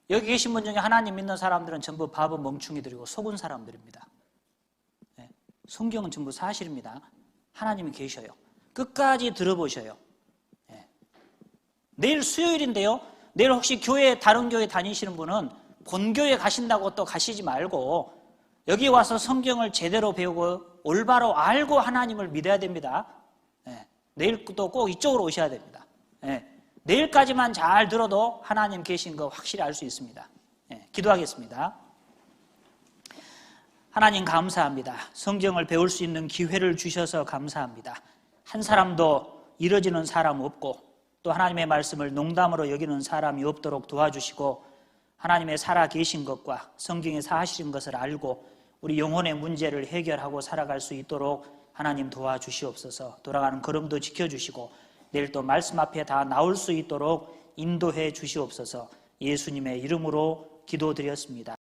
여기 계신 분 중에 하나님 믿는 사람들은 전부 바보 멍충이들이고 속은 사람들입니다. 성경은 전부 사실입니다. 하나님이 계셔요. 끝까지 들어보셔요. 내일 수요일인데요. 내일 혹시 다른 교회 다니시는 분은 본교회 가신다고 또 가시지 말고 여기 와서 성경을 제대로 배우고 올바로 알고 하나님을 믿어야 됩니다. 내일 또 꼭 이쪽으로 오셔야 됩니다. 내일까지만 잘 들어도 하나님 계신 거 확실히 알 수 있습니다. 기도하겠습니다. 하나님 감사합니다. 성경을 배울 수 있는 기회를 주셔서 감사합니다. 한 사람도 이뤄지는 사람 없고 또 하나님의 말씀을 농담으로 여기는 사람이 없도록 도와주시고 하나님의 살아 계신 것과 성경에서 하시는 것을 알고 우리 영혼의 문제를 해결하고 살아갈 수 있도록 하나님 도와주시옵소서. 돌아가는 걸음도 지켜주시고 내일 또 말씀 앞에 다 나올 수 있도록 인도해 주시옵소서. 예수님의 이름으로 기도드렸습니다.